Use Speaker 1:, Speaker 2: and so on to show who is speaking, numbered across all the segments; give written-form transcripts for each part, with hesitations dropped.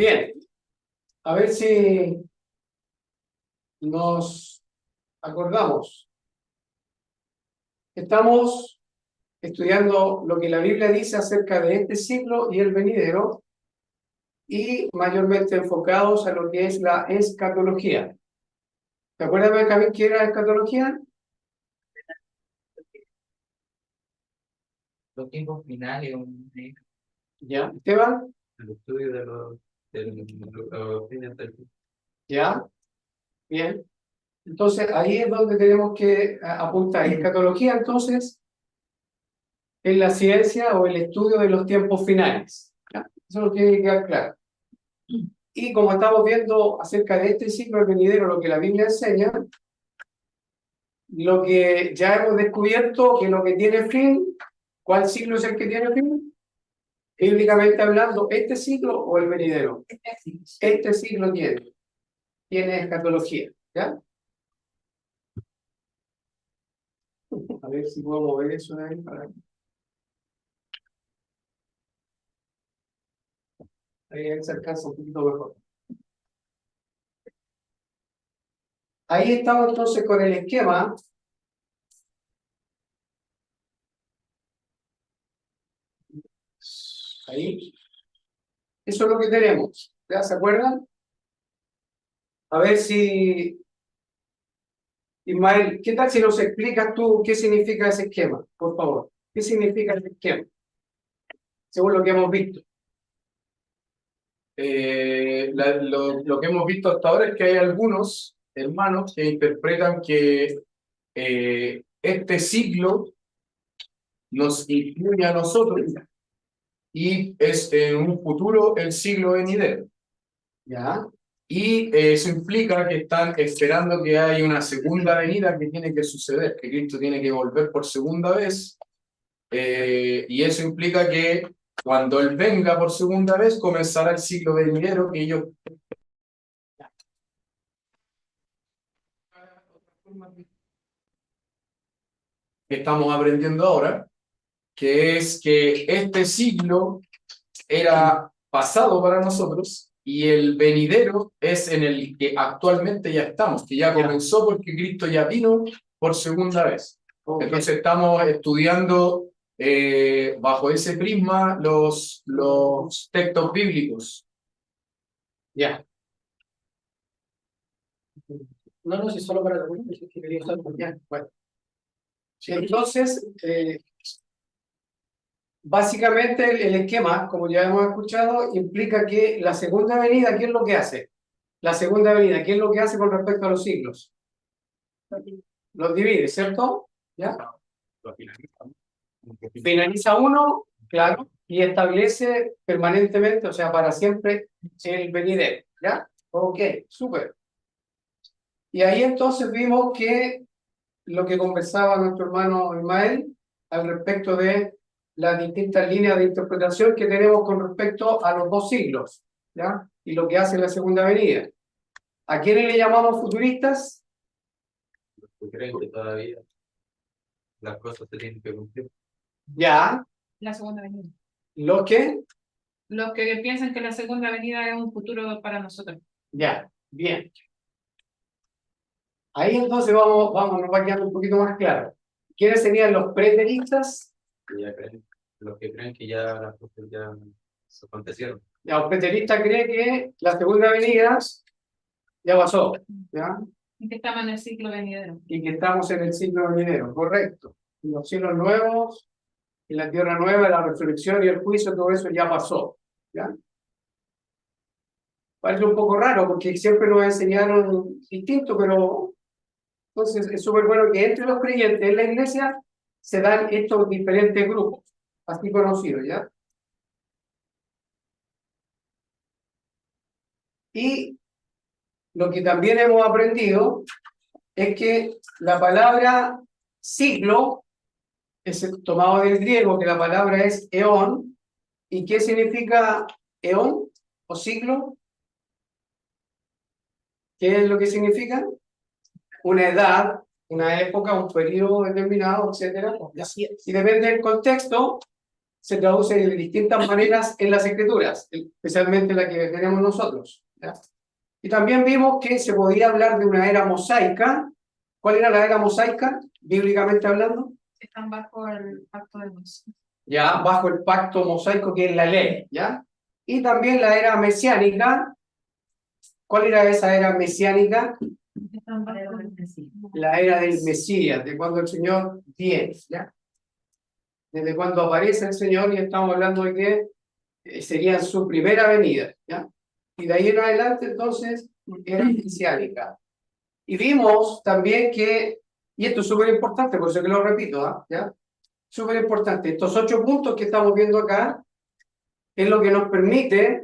Speaker 1: Bien, a ver si nos acordamos. Estamos estudiando lo que la Biblia dice acerca de este siglo y el venidero, y mayormente enfocados a lo que es la escatología. ¿Te acuerdas, Benjamín, qué era escatología?
Speaker 2: Los tiempos finales,
Speaker 1: Ya. Esteban,
Speaker 2: el estudio de los fines del fin.
Speaker 1: ya. Bien. Entonces, ahí es donde tenemos que apuntar. Escatología, entonces, es la ciencia o el estudio de los tiempos finales. ¿Ya? Eso lo tiene que quedar claro. Y como estamos viendo acerca de este siglo del venidero, lo que la Biblia enseña, lo que ya hemos descubierto, que lo que tiene fin, ¿cuál siglo es el que tiene fin? Bíblicamente hablando, ¿este siglo o el venidero? Este siglo tiene escatología, ¿ya? A ver si puedo mover eso de ahí para... Ahí se alcanza un poquito mejor. Ahí estamos entonces con el esquema. Ahí. Eso es lo que tenemos. ¿Ya se acuerdan? A ver si... Ismael, ¿qué tal si nos explicas tú qué significa ese esquema? Por favor. ¿Qué significa ese esquema? Según lo que hemos visto.
Speaker 3: Lo que hemos visto hasta ahora es que hay algunos hermanos que interpretan que este siglo nos incluye a nosotros y es en un futuro el siglo venidero.
Speaker 1: ¿Ya?
Speaker 3: Y eso implica que están esperando que haya una segunda venida que tiene que suceder, que Cristo tiene que volver por segunda vez. Y eso implica que cuando Él venga por segunda vez comenzará el siglo venidero que ellos que estamos aprendiendo ahora, que es que este siglo era pasado para nosotros y el venidero es en el que actualmente ya estamos, que ya comenzó porque Cristo ya vino por segunda vez.
Speaker 1: Okay.
Speaker 3: Entonces estamos estudiando bajo ese prisma los textos bíblicos.
Speaker 1: Ya. No, si solo para que quería usar. Ya, bueno. Entonces, básicamente el esquema, como ya hemos escuchado, implica que la segunda venida, ¿qué es lo que hace? La segunda venida, ¿qué es lo que hace con respecto a los siglos? Los divide, ¿cierto? ¿Ya? Finaliza uno, claro, y establece permanentemente, o sea, para siempre, el venidero, ¿ya? Ok, súper. Y ahí entonces vimos que lo que conversaba nuestro hermano Ismael al respecto de las distintas líneas de interpretación que tenemos con respecto a los dos siglos, ¿ya? Y lo que hace la segunda venida. ¿A quiénes le llamamos futuristas?
Speaker 2: Los que creen que todavía las cosas se tienen que cumplir.
Speaker 1: Ya.
Speaker 4: La segunda venida.
Speaker 1: ¿Los que?
Speaker 4: Los que piensan que la segunda venida es un futuro para nosotros.
Speaker 1: Ya, bien. Ahí entonces nos va quedando un poquito más claro. ¿Quiénes serían los preteristas?
Speaker 2: Los que creen que ya las cosas ya se acontecieron.
Speaker 1: Ya, los preteristas creen que la segunda venida ya pasó, ¿ya?
Speaker 4: Y que estamos en el ciclo venidero.
Speaker 1: Y que estamos en el siglo venidero, correcto. Y los cielos nuevos, y la tierra nueva, la resurrección y el juicio, todo eso ya pasó, ¿ya? Parece un poco raro porque siempre nos enseñaron distinto, pero entonces es súper bueno que entre los creyentes en la iglesia se dan estos diferentes grupos, así conocidos, ¿ya? Y lo que también hemos aprendido es que la palabra siglo es tomado del griego, que la palabra es eón. ¿Y qué significa eón o siglo? ¿Qué es lo que significa? Una edad, una época, un periodo determinado, etc. Y depende del contexto, se traduce de distintas maneras en las escrituras, especialmente la que tenemos nosotros, ¿ya? Y también vimos que se podía hablar de una era mosaica. ¿Cuál era la era mosaica, bíblicamente hablando?
Speaker 4: Están bajo el pacto de Dios.
Speaker 1: Ya, bajo el pacto mosaico, que es la ley, ¿ya? Y también la era mesiánica. ¿Cuál era esa era mesiánica?
Speaker 4: Están bajo el
Speaker 1: La era del Mesías, de cuando el Señor viene, ¿ya? Desde cuando aparece el Señor, y estamos hablando de que sería su primera venida, ¿ya? Y de ahí en adelante, entonces, era mesiánica. Y vimos también que, y esto es súper importante, por eso que lo repito, ¿ah? ¿Ya? Súper importante, estos 8 puntos que estamos viendo acá es lo que nos permite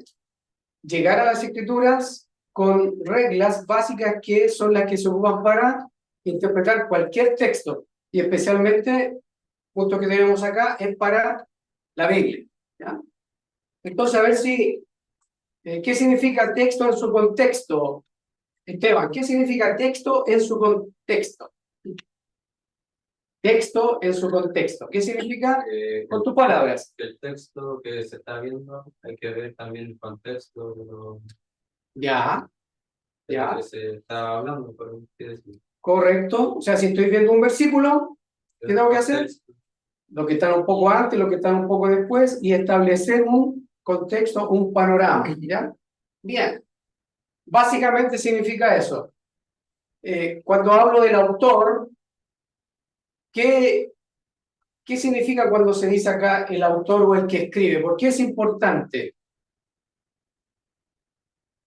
Speaker 1: llegar a las escrituras con reglas básicas que son las que se ocupan para interpretar cualquier texto, y especialmente, punto que tenemos acá, es para la Biblia, ¿ya? Entonces, a ver si, ¿qué significa texto en su contexto? Esteban, ¿qué significa texto en su contexto? Texto en su contexto. ¿Qué significa? Con tus palabras.
Speaker 2: El texto que se está viendo, hay que ver también el contexto
Speaker 1: Ya,
Speaker 2: de
Speaker 1: ya,
Speaker 2: lo que se está hablando, por así decirlo.
Speaker 1: correcto. O sea, si estoy viendo un versículo, ¿qué tengo que hacer?
Speaker 2: Contexto.
Speaker 1: Lo que están un poco antes, lo que están un poco después, y establecer un contexto, un panorama, ¿ya? Bien. Básicamente significa eso. Cuando hablo del autor, ¿qué significa cuando se dice acá el autor o el que escribe? ¿Por qué es importante?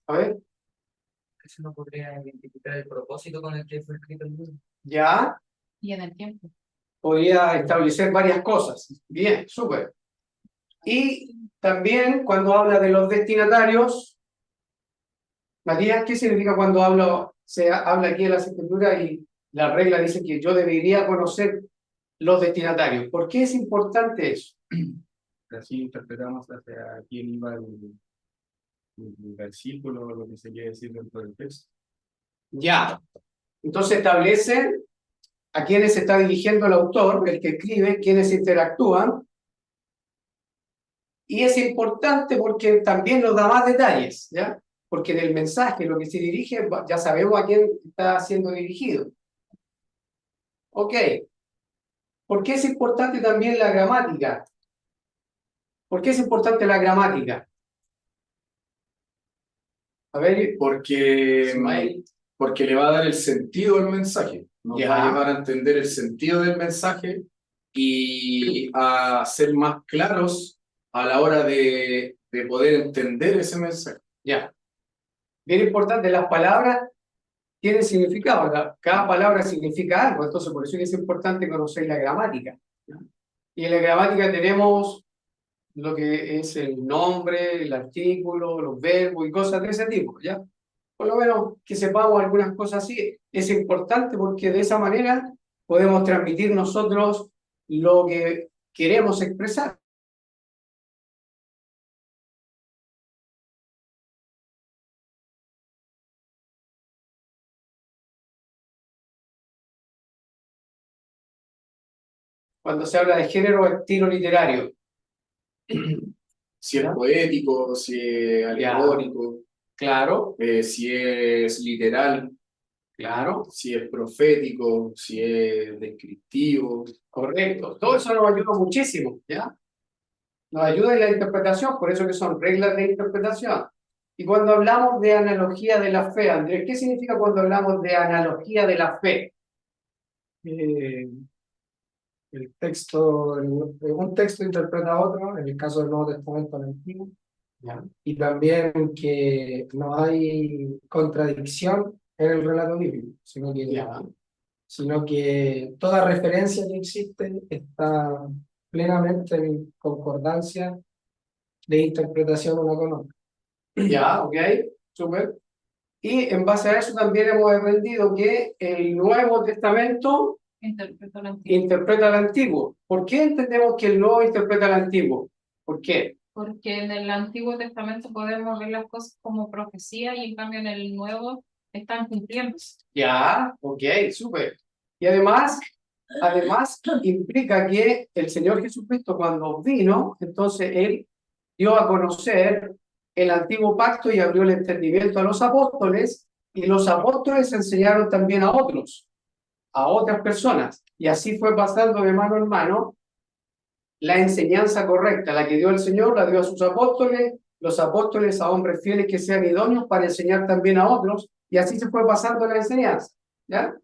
Speaker 1: A ver,
Speaker 5: Eso no podría identificar el propósito con el que fue escrito el libro.
Speaker 1: ya
Speaker 4: Y en el tiempo.
Speaker 1: podría establecer varias cosas. Bien, súper. Y también cuando habla de los destinatarios, Matías, ¿qué significa cuando se habla aquí en la escritura y la regla dice que yo debería conocer los destinatarios? ¿Por qué es importante eso?
Speaker 3: Así interpretamos hacia quién iba el versículo, lo que se quiere decir dentro del texto.
Speaker 1: Ya. Entonces establece a quiénes se está dirigiendo el autor, el que escribe, quiénes interactúan. Y es importante porque también nos da más detalles, ¿ya? Porque en el mensaje, lo que se dirige, ya sabemos a quién está siendo dirigido. Ok. ¿Por qué es importante también la gramática? ¿Por qué es importante la gramática? A ver, Ismael.
Speaker 3: Porque le va a dar el sentido al mensaje, nos
Speaker 1: Ya.
Speaker 3: va a llevar a entender el sentido del mensaje y a ser más claros a la hora de poder entender ese mensaje.
Speaker 1: Ya. Bien importante, las palabras tienen significado, cada palabra significa algo, entonces por eso es importante conocer la gramática, ¿ya? Y en la gramática tenemos lo que es el nombre, el artículo, los verbos y cosas de ese tipo, ¿ya? Por lo menos que sepamos algunas cosas así, es importante porque de esa manera podemos transmitir nosotros lo que queremos expresar. Cuando se habla de género o estilo literario.
Speaker 3: Si es
Speaker 1: ¿Ya?
Speaker 3: poético, si es alegórico,
Speaker 1: Claro,
Speaker 3: si es literal,
Speaker 1: claro,
Speaker 3: si es profético, si es descriptivo.
Speaker 1: correcto. Todo eso nos ayuda muchísimo, ¿ya? Nos ayuda en la interpretación, por eso que son reglas de interpretación. Y cuando hablamos de analogía de la fe, Andrés, ¿qué significa cuando hablamos de analogía de la fe?
Speaker 6: El texto, un texto interpreta a otro, en el caso del Nuevo Testamento al Antiguo,
Speaker 1: ¿Ya?
Speaker 6: y también que no hay contradicción en el relato bíblico,
Speaker 1: ¿Ya?
Speaker 6: sino que toda referencia que existe está plenamente en concordancia de interpretación una con otra.
Speaker 1: ¿Ya? ¿Ok? Súper. Y en base a eso también hemos aprendido que el Nuevo Testamento
Speaker 4: Interpreto el antiguo.
Speaker 1: interpreta al Antiguo. ¿Por qué entendemos que el Nuevo interpreta al Antiguo? ¿Por qué?
Speaker 4: Porque en el Antiguo Testamento podemos ver las cosas como profecía y en cambio en el Nuevo están cumpliendo.
Speaker 1: Ya, ok, súper. Y además, además implica que el Señor Jesucristo cuando vino, entonces Él dio a conocer el antiguo pacto y abrió el entendimiento a los apóstoles, y los apóstoles enseñaron también a otros, a otras personas, y así fue pasando de mano en mano la enseñanza correcta, la que dio el Señor, la dio a sus apóstoles, los apóstoles a hombres fieles que sean idóneos para enseñar también a otros, y así se fue pasando la enseñanza, ¿ya?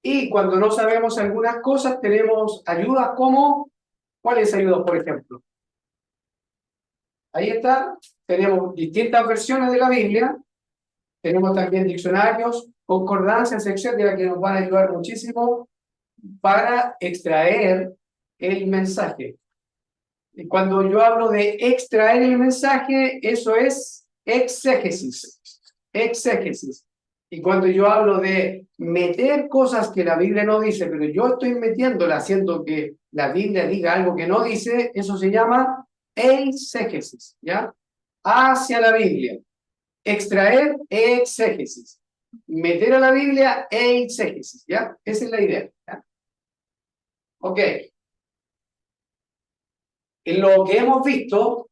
Speaker 1: Y cuando no sabemos algunas cosas, tenemos ayudas como, ¿cuáles ayudas, por ejemplo? Ahí está, tenemos distintas versiones de la Biblia, tenemos también diccionarios, concordancias, etcétera, que nos van a ayudar muchísimo para extraer el mensaje. Y cuando yo hablo de extraer el mensaje, eso es exégesis. Exégesis. Y cuando yo hablo de meter cosas que la Biblia no dice, pero yo estoy metiéndola haciendo que la Biblia diga algo que no dice, eso se llama exégesis, ¿ya? Hacia la Biblia. Extraer, exégesis. Meter a la Biblia, exégesis, ¿ya? Esa es la idea, ¿ya? Ok. En lo que hemos visto,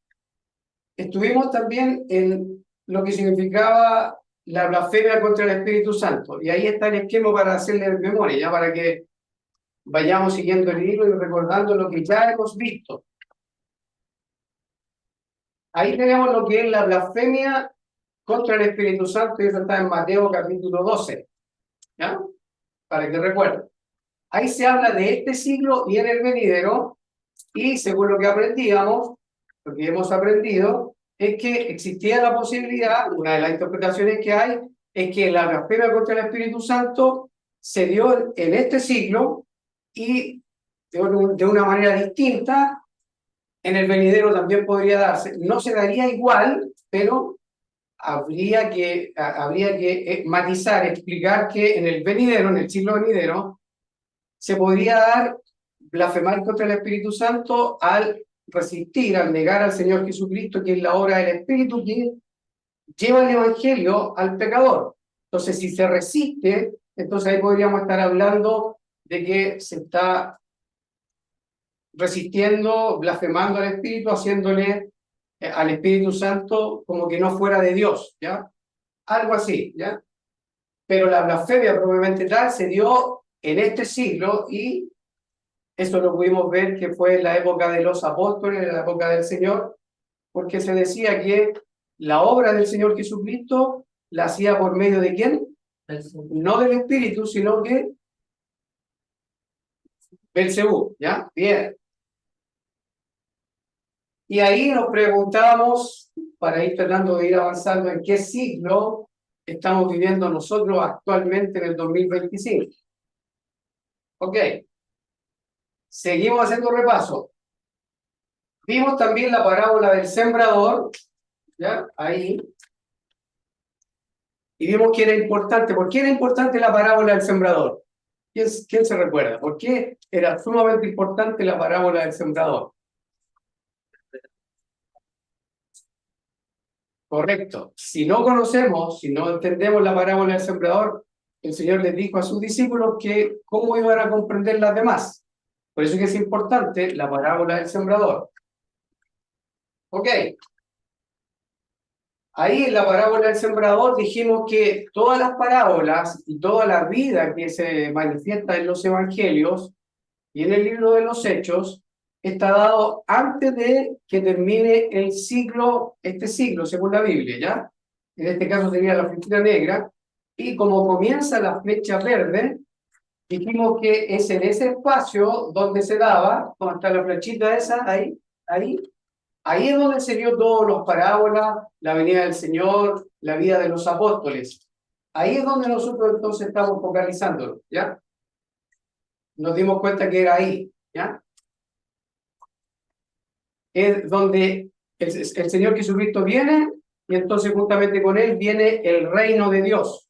Speaker 1: estuvimos también en lo que significaba la blasfemia contra el Espíritu Santo. Y ahí está el esquema para hacerle memoria, ya para que vayamos siguiendo el hilo y recordando lo que ya hemos visto. Ahí tenemos lo que es la blasfemia contra el Espíritu Santo, y eso está en Mateo capítulo 12, ¿ya? Para que recuerden. Ahí se habla de este siglo y en el venidero, y según lo que aprendíamos, lo que hemos aprendido, es que existía la posibilidad, una de las interpretaciones que hay, es que la blasfemia contra el Espíritu Santo se dio en este siglo y de una manera distinta en el venidero también podría darse. No se daría igual, pero habría que matizar, explicar que en el venidero, en el siglo venidero, se podría dar blasfemar contra el Espíritu Santo al resistir, al negar al Señor Jesucristo, que es la obra del Espíritu que lleva el Evangelio al pecador. Entonces, si se resiste, entonces ahí podríamos estar hablando de que se está resistiendo, blasfemando al Espíritu, haciéndole al Espíritu Santo como que no fuera de Dios, ¿ya? Algo así, ¿ya? Pero la blasfemia probablemente tal se dio en este siglo y eso lo pudimos ver que fue en la época de los apóstoles, en la época del Señor, porque se decía que la obra del Señor Jesucristo la hacía por medio de ¿quién? No del Espíritu, sino que Belcebú, ¿ya? Bien. Y ahí nos preguntábamos, para ir tratando de ir avanzando, en qué siglo estamos viviendo nosotros actualmente en el 2025. Ok. Seguimos haciendo repaso. Vimos también la parábola del sembrador, ¿ya? Ahí. Y vimos que era importante. ¿Por qué era importante la parábola del sembrador? ¿Quién se recuerda? ¿Por qué era sumamente importante la parábola del sembrador? Correcto. Si no conocemos, si no entendemos la parábola del sembrador, el Señor les dijo a sus discípulos que cómo iban a comprender las demás. Por eso es que es importante la parábola del sembrador. Ok. Ahí en la parábola del sembrador dijimos que todas las parábolas y toda la vida que se manifiesta en los evangelios y en el libro de los Hechos está dado antes de que termine el siglo, este siglo, según la Biblia, ¿ya? En este caso sería la flechita negra, y como comienza la flecha verde, dijimos que es en ese espacio donde se daba, donde está la flechita esa, ahí es donde se dio todas las parábolas, la venida del Señor, la vida de los apóstoles. Ahí es donde nosotros entonces estamos focalizándolo, ¿ya? Nos dimos cuenta que era ahí, ¿ya? Es donde el Señor Jesucristo viene y entonces juntamente con Él viene el reino de Dios.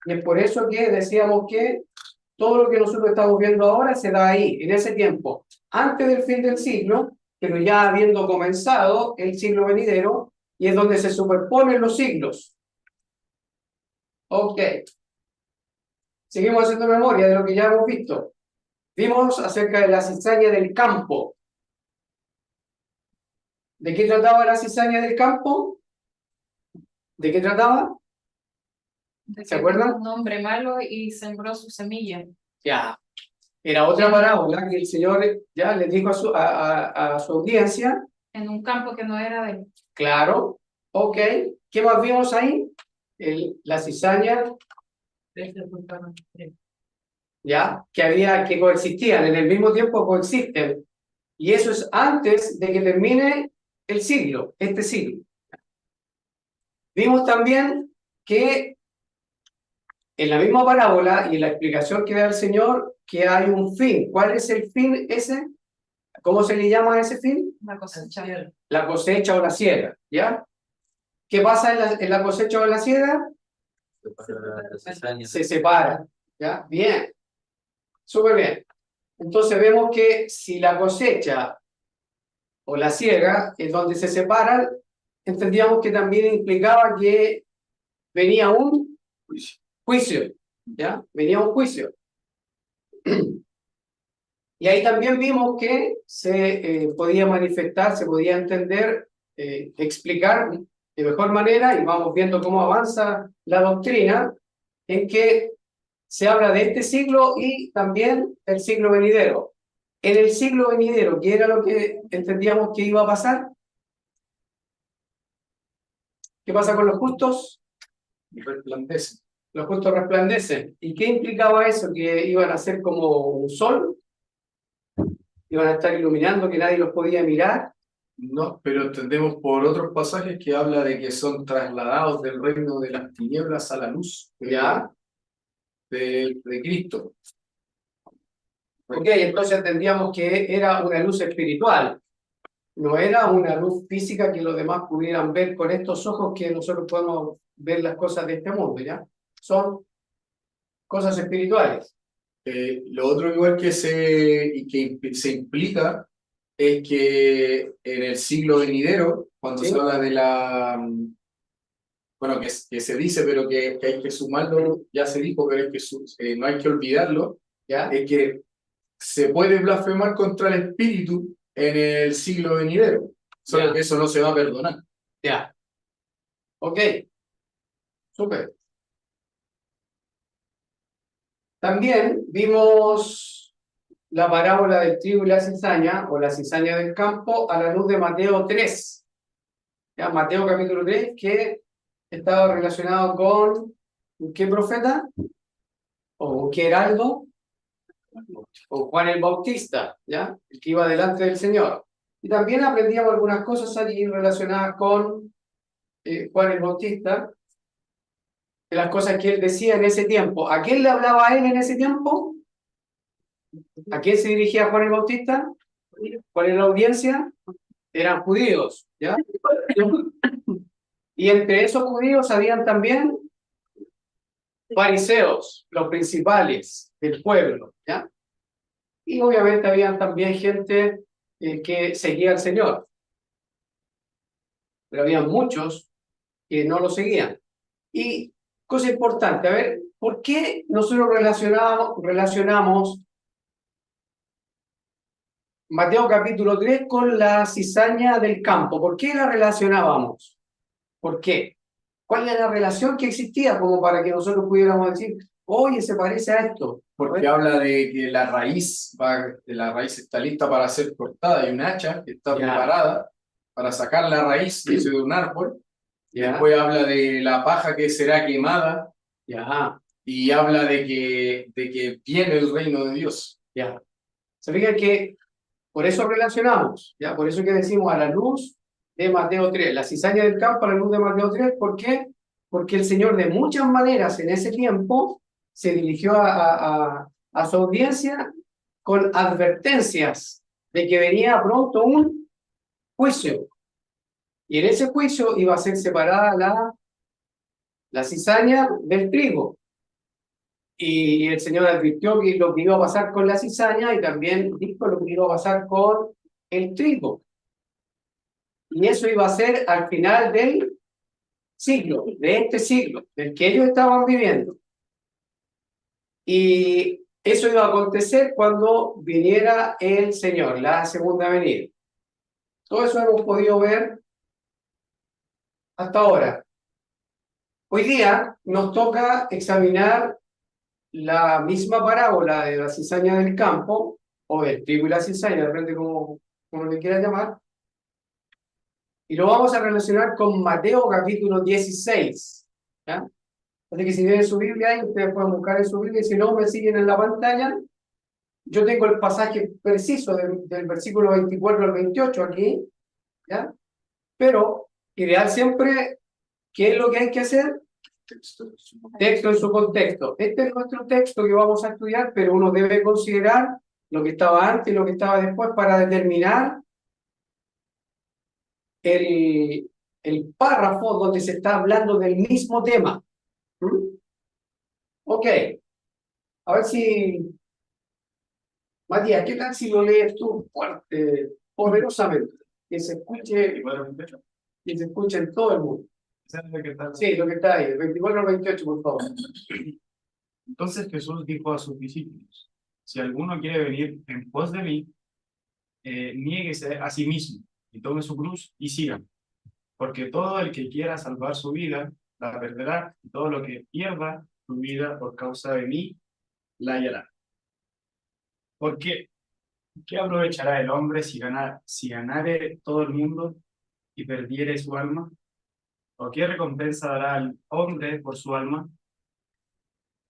Speaker 1: Y es por eso que decíamos que todo lo que nosotros estamos viendo ahora se da ahí, en ese tiempo, antes del fin del siglo, pero ya habiendo comenzado el siglo venidero, y es donde se superponen los siglos. Ok. Seguimos haciendo memoria de lo que ya hemos visto. Vimos acerca de la cizaña del campo. ¿De qué trataba la cizaña del campo? ¿De qué trataba?
Speaker 4: De
Speaker 1: ¿Se
Speaker 4: que
Speaker 1: acuerdan?
Speaker 4: Un hombre malo y sembró su semilla
Speaker 1: Ya. Era otra parábola que el Señor ya le dijo a su audiencia.
Speaker 4: en un campo que no era de él.
Speaker 1: Claro. Ok. ¿Qué más vimos ahí? La cizaña, ya, que coexistían, en el mismo tiempo coexisten. Y eso es antes de que termine el siglo, este siglo. Vimos también que en la misma parábola y en la explicación que da el Señor, que hay un fin. ¿Cuál es el fin ese? ¿Cómo se le llama a ese fin?
Speaker 4: La cosecha.
Speaker 1: La cosecha o la siega, ¿ya? ¿Qué pasa en la cosecha o en la siega?
Speaker 2: La cizaña.
Speaker 1: Se separa, ¿ya? Bien, súper bien. Entonces vemos que si la cosecha o la siega es donde se separan, entendíamos que también implicaba que venía un juicio, ¿ya? Venía un juicio. Y ahí también vimos que se podía manifestar, se podía entender, explicar de mejor manera, y vamos viendo cómo avanza la doctrina, en que se habla de este siglo y también el siglo venidero. En el siglo venidero, ¿qué era lo que entendíamos que iba a pasar? ¿Qué pasa con los justos?
Speaker 3: Resplandece.
Speaker 1: Los justos resplandecen. ¿Y qué implicaba eso? ¿Que iban a ser como un sol? ¿Iban a estar iluminando, que nadie los podía mirar?
Speaker 3: No, pero entendemos por otros pasajes que habla de que son trasladados del reino de las tinieblas a la luz
Speaker 1: ¿Ya?
Speaker 3: de Cristo.
Speaker 1: Ok, entonces entendíamos que era una luz espiritual, no era una luz física que los demás pudieran ver con estos ojos que nosotros podemos ver las cosas de este mundo, ¿ya? Son cosas espirituales.
Speaker 3: Lo otro igual que se implica es que en el siglo venidero, cuando
Speaker 1: ¿Sí?
Speaker 3: se habla de bueno, que se dice, pero que hay que sumarlo, ya se dijo, pero es que no hay que olvidarlo,
Speaker 1: ¿Ya?
Speaker 3: es que se puede blasfemar contra el Espíritu en el siglo venidero, solo
Speaker 1: Ya.
Speaker 3: que eso no se va a perdonar.
Speaker 1: Ya. Ok. Súper. También vimos la parábola del trigo y la cizaña, o la cizaña del campo, a la luz de Mateo 3. ¿Ya? Mateo capítulo 3, que estaba relacionado con ¿qué profeta? ¿O qué heraldo? O Juan el Bautista, ¿ya? El que iba delante del Señor. Y también aprendíamos algunas cosas allí relacionadas con Juan el Bautista, de las cosas que él decía en ese tiempo. ¿A quién le hablaba a él en ese tiempo? ¿A quién se dirigía Juan el Bautista? ¿Cuál era la audiencia? Eran judíos, ¿ya? Y entre esos judíos habían también fariseos, los principales del pueblo, ¿ya? Y obviamente habían también gente que seguía al Señor, pero había muchos que no lo seguían. Y cosa importante, a ver, ¿por qué nosotros relacionamos Mateo capítulo 3 con la cizaña del campo? ¿Por qué la relacionábamos? ¿Por qué? ¿Cuál era la relación que existía como para que nosotros pudiéramos decir, oye, se parece a esto?
Speaker 3: Porque habla de que la raíz está lista para ser cortada, hay un hacha que está
Speaker 1: Ya.
Speaker 3: preparada para sacar la raíz de un árbol.
Speaker 1: ¿Ya?
Speaker 3: Después habla de la paja que será quemada
Speaker 1: Ya,
Speaker 3: y habla de que viene el reino de Dios.
Speaker 1: ya. Se fija que por eso relacionamos, ¿ya? Por eso que decimos a la luz de Mateo 3, la cizaña del campo a la luz de Mateo 3, ¿por qué? Porque el Señor de muchas maneras en ese tiempo se dirigió a su audiencia con advertencias de que venía pronto un juicio. Y en ese juicio iba a ser separada la cizaña del trigo. Y el Señor advirtió que lo que iba a pasar con la cizaña y también dijo lo que iba a pasar con el trigo. Y eso iba a ser al final del siglo, de este siglo, del que ellos estaban viviendo. Y Eso iba a acontecer cuando viniera el Señor, la segunda venida. Todo eso hemos podido ver hasta ahora. Hoy día nos toca examinar la misma parábola de la cizaña del campo, o del trigo y la cizaña, depende como le quiera llamar, y lo vamos a relacionar con Mateo capítulo 16. ¿Ya? Así que si tienen su Biblia ahí, ustedes pueden buscar en su Biblia, y si no, me siguen en la pantalla. Yo tengo el pasaje preciso del versículo 24 al 28 aquí, ¿ya? Pero ideal siempre, ¿qué es lo que hay que hacer? Texto en su contexto. Este es nuestro texto que vamos a estudiar, pero uno debe considerar lo que estaba antes y lo que estaba después para determinar el párrafo donde se está hablando del mismo tema. ¿Mm? Ok, a ver si... Matías, ¿qué tal si lo lees tú fuerte, poderosamente? Que se escuche, que se escuche en todo el mundo. Sí, lo que está ahí, el 24 al 28, por favor.
Speaker 7: Entonces Jesús dijo a sus discípulos: si alguno quiere venir en pos de mí, niéguese a sí mismo y tome su cruz y sígame. Porque todo el que quiera salvar su vida, la perderá, y todo lo que pierda su vida por causa de mí, la hallará. ¿Por qué? ¿Qué aprovechará el hombre si ganare todo el mundo y perdiere su alma? ¿O qué recompensa dará al hombre por su alma?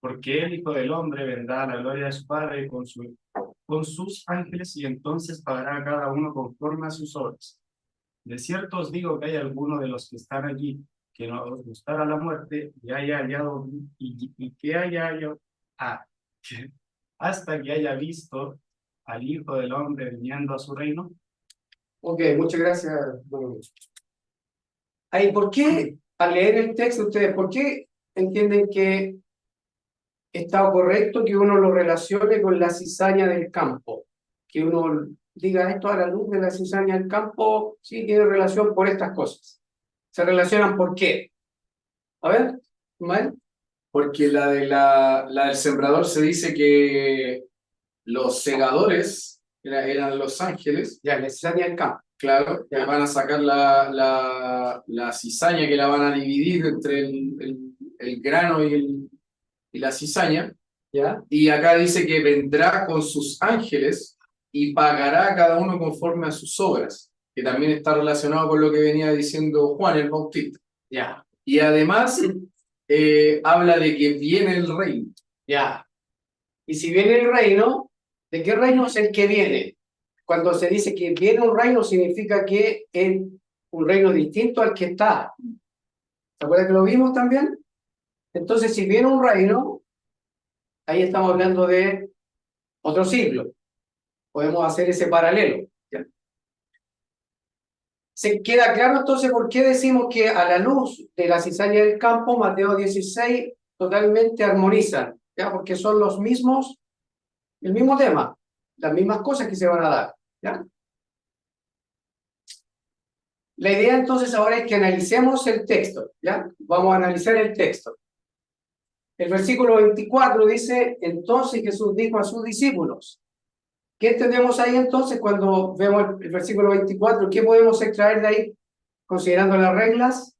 Speaker 7: Porque el Hijo del Hombre vendrá a la gloria de su Padre con sus ángeles, y entonces pagará a cada uno conforme a sus obras. De cierto os digo que hay alguno de los que están allí que no os gustara la muerte y haya hallado y que haya hallado hasta que haya visto al Hijo del Hombre viniendo a su reino.
Speaker 1: Ok, muchas gracias. Ahí, ¿por qué, al leer el texto, ustedes, por qué entienden que está correcto que uno lo relacione con la cizaña del campo? Que uno diga esto a la luz de la cizaña del campo, sí tiene relación por estas cosas. ¿Se relacionan por qué? A ver, ¿mal?
Speaker 3: Porque la del sembrador se dice que los segadores eran los ángeles,
Speaker 1: Ya, la cizaña del campo.
Speaker 3: claro, que
Speaker 1: Ya.
Speaker 3: van a sacar la cizaña, que la van a dividir entre el grano y la cizaña.
Speaker 1: ¿Ya?
Speaker 3: Y acá dice que vendrá con sus ángeles y pagará a cada uno conforme a sus obras, que también está relacionado con lo que venía diciendo Juan el Bautista.
Speaker 1: Ya.
Speaker 3: Y además habla de que viene el reino.
Speaker 1: Ya. Y si viene el reino, ¿de qué reino es el que viene? Cuando se dice que viene un reino, significa que es un reino distinto al que está. ¿Se acuerdan que lo vimos también? Entonces, si viene un reino, ahí estamos hablando de otro siglo. Podemos hacer ese paralelo. ¿Ya? ¿Se queda claro entonces por qué decimos que a la luz de la cizaña del campo, Mateo 16, totalmente armonizan? ¿Ya? Porque son los mismos, el mismo tema, las mismas cosas que se van a dar. ¿Ya? La idea entonces ahora es que analicemos el texto. ¿Ya? Vamos a analizar el texto. El versículo 24 dice: entonces Jesús dijo a sus discípulos. ¿Qué entendemos ahí entonces cuando vemos el versículo 24? ¿Qué podemos extraer de ahí considerando las reglas?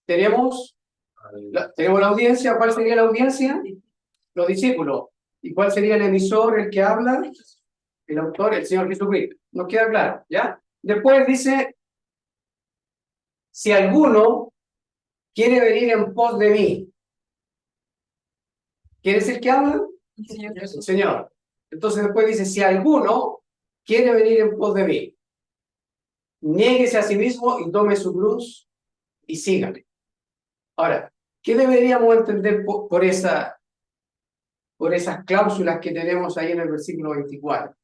Speaker 1: Tenemos la audiencia. ¿Cuál sería la audiencia? Los discípulos. ¿Y cuál sería el emisor, el que habla? El autor, el Señor Jesucristo. ¿Nos queda claro? ¿Ya? Después dice: si alguno quiere venir en pos de mí. ¿Quién es el que habla? El Señor. Entonces después dice: si alguno quiere venir en pos de mí, niéguese a sí mismo y tome su cruz y sígame. Ahora, ¿qué deberíamos entender por esas cláusulas que tenemos ahí en el versículo 24?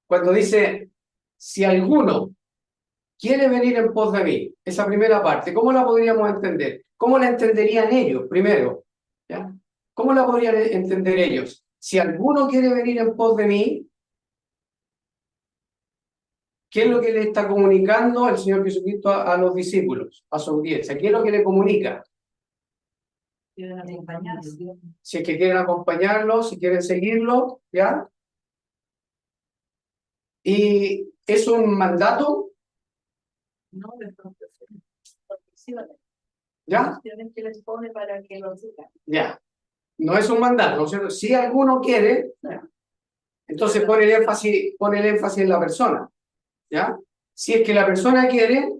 Speaker 1: Cuando dice: si alguno quiere venir en pos de mí, esa primera parte, ¿cómo la podríamos entender? ¿Cómo la entenderían ellos primero? ¿Ya? ¿Cómo la podrían entender ellos? Si alguno quiere venir en pos de mí, ¿qué es lo que le está comunicando el Señor Jesucristo a los discípulos, a su audiencia? ¿Qué es lo que le comunica?
Speaker 8: Quieren acompañarse.
Speaker 1: Si es que quieren acompañarlo, si quieren seguirlo, ¿ya? Y es un mandato,
Speaker 8: No de profesiones.
Speaker 1: ¿ya?
Speaker 8: Tienen que les pone para que lo sigan.
Speaker 1: Ya. No es un mandato, ¿no es cierto? Si alguno quiere, ¿ya? Entonces pone el énfasis en la persona, ¿ya? Si es que la persona quiere,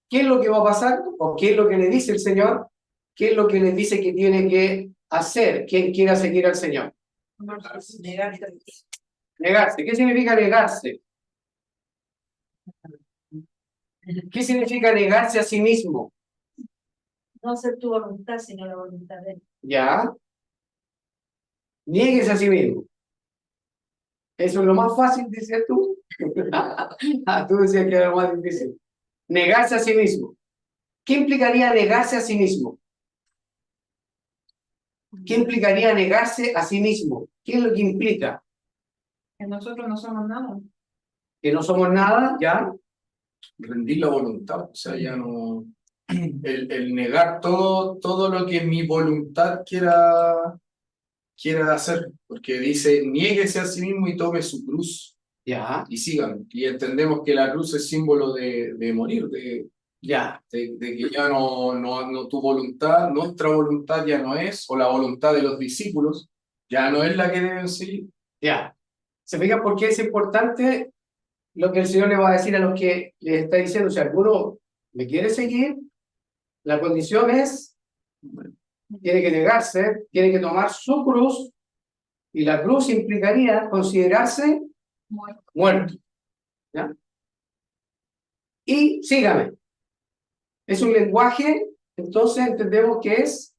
Speaker 1: ¿qué es lo que va a pasar? ¿O qué es lo que le dice el Señor? ¿Qué es lo que les dice que tiene que hacer quien quiera seguir al Señor?
Speaker 8: Negarse.
Speaker 1: Negarse. ¿Qué significa negarse? ¿Qué significa negarse a sí mismo?
Speaker 8: No hacer tu voluntad, sino la voluntad de él.
Speaker 1: ¿Ya? Niéguese a sí mismo. Eso es lo más fácil, dices tú. Tú decías que era lo más difícil. Negarse a sí mismo. ¿Qué implicaría negarse a sí mismo? ¿Qué implicaría negarse a sí mismo? ¿Qué es lo que implica?
Speaker 4: Que nosotros no somos nada.
Speaker 1: Que no somos nada, ¿ya?
Speaker 3: Rendir la voluntad, o sea, ya no... El negar todo lo que mi voluntad quiera hacer, porque dice, niéguese a sí mismo y tome su cruz
Speaker 1: Ya,
Speaker 3: y sigan. Y entendemos que la cruz es símbolo de morir,
Speaker 1: ya,
Speaker 3: de que ya no tu voluntad, nuestra voluntad ya no es, o la voluntad de los discípulos, ya no es la que deben seguir.
Speaker 1: ya. ¿Se fijan por qué es importante lo que el Señor le va a decir a los que les está diciendo? Si alguno me quiere seguir, la condición es, tiene que negarse, tiene que tomar su cruz, y la cruz implicaría considerarse muerto. ¿Ya? Y sígame. Es un lenguaje, entonces entendemos que es,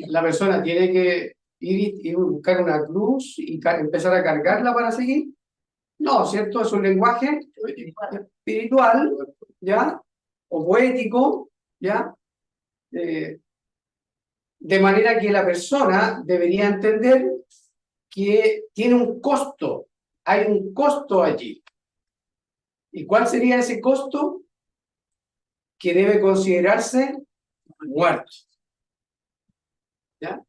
Speaker 1: la persona tiene que ir y buscar una cruz y empezar a cargarla para seguir. No, ¿cierto? Es un lenguaje espiritual, ¿ya? O poético, ¿ya? De manera que la persona debería entender que tiene un costo, hay un costo allí. ¿Y cuál sería ese costo? Que debe considerarse muerto. ¿Ya?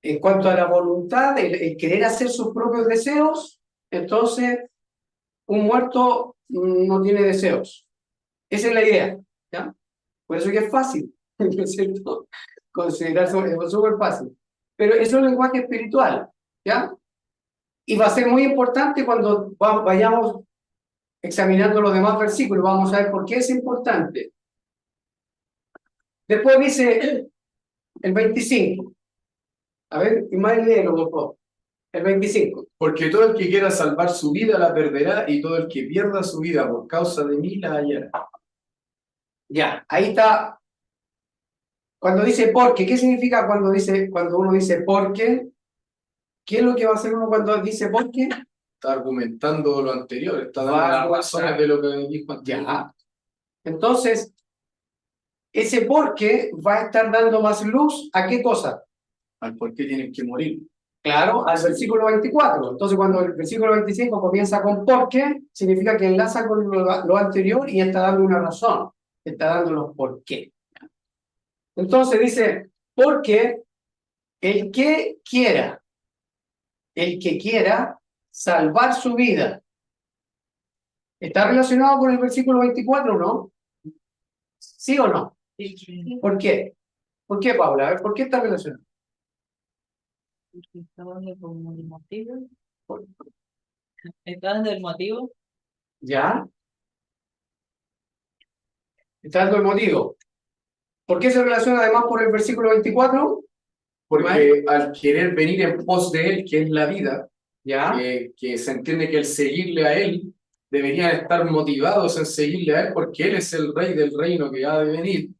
Speaker 1: En cuanto a la voluntad, el querer hacer sus propios deseos, entonces un muerto no tiene deseos. Esa es la idea. ¿Ya? Por eso que es fácil, ¿no es cierto? Considerarse es súper fácil. Pero eso es un lenguaje espiritual. ¿Ya? Y va a ser muy importante cuando vayamos examinando los demás versículos. Vamos a ver por qué es importante. Después dice el 25. A ver, y más léelo, por favor. El 25.
Speaker 3: Porque todo el que quiera salvar su vida la perderá, y todo el que pierda su vida por causa de mí la hallará.
Speaker 1: Ya, ahí está. Cuando dice porque, ¿qué significa cuando uno dice porque? ¿Qué es lo que va a hacer uno cuando dice porque?
Speaker 3: Está argumentando lo anterior, está dando
Speaker 1: Va a
Speaker 3: las
Speaker 1: argumentar.
Speaker 3: razones de lo que dijo antes.
Speaker 1: Ya. Entonces, ese porque va a estar dando más luz ¿a qué cosa?
Speaker 3: Al por qué tienen que morir.
Speaker 1: Claro, al versículo 24. Entonces, cuando el versículo 25 comienza con porque, significa que enlaza con lo anterior y está dando una razón. Está dando los por qué. Entonces dice, porque el que quiera salvar su vida, ¿está relacionado con el versículo 24 o no? ¿Sí o no? ¿Por qué? ¿Por qué, Paula? A ver, ¿por qué está relacionado?
Speaker 8: Está dando como el motivo. Está dando el motivo.
Speaker 1: ¿Ya? Está dando el motivo. ¿Por qué se relaciona además por el versículo 24?
Speaker 3: Porque al querer venir en pos de él, que es la vida,
Speaker 1: ¿Ya?
Speaker 3: que se entiende que el seguirle a él, deberían estar motivados en seguirle a él, porque él es el rey del reino que ha de venir.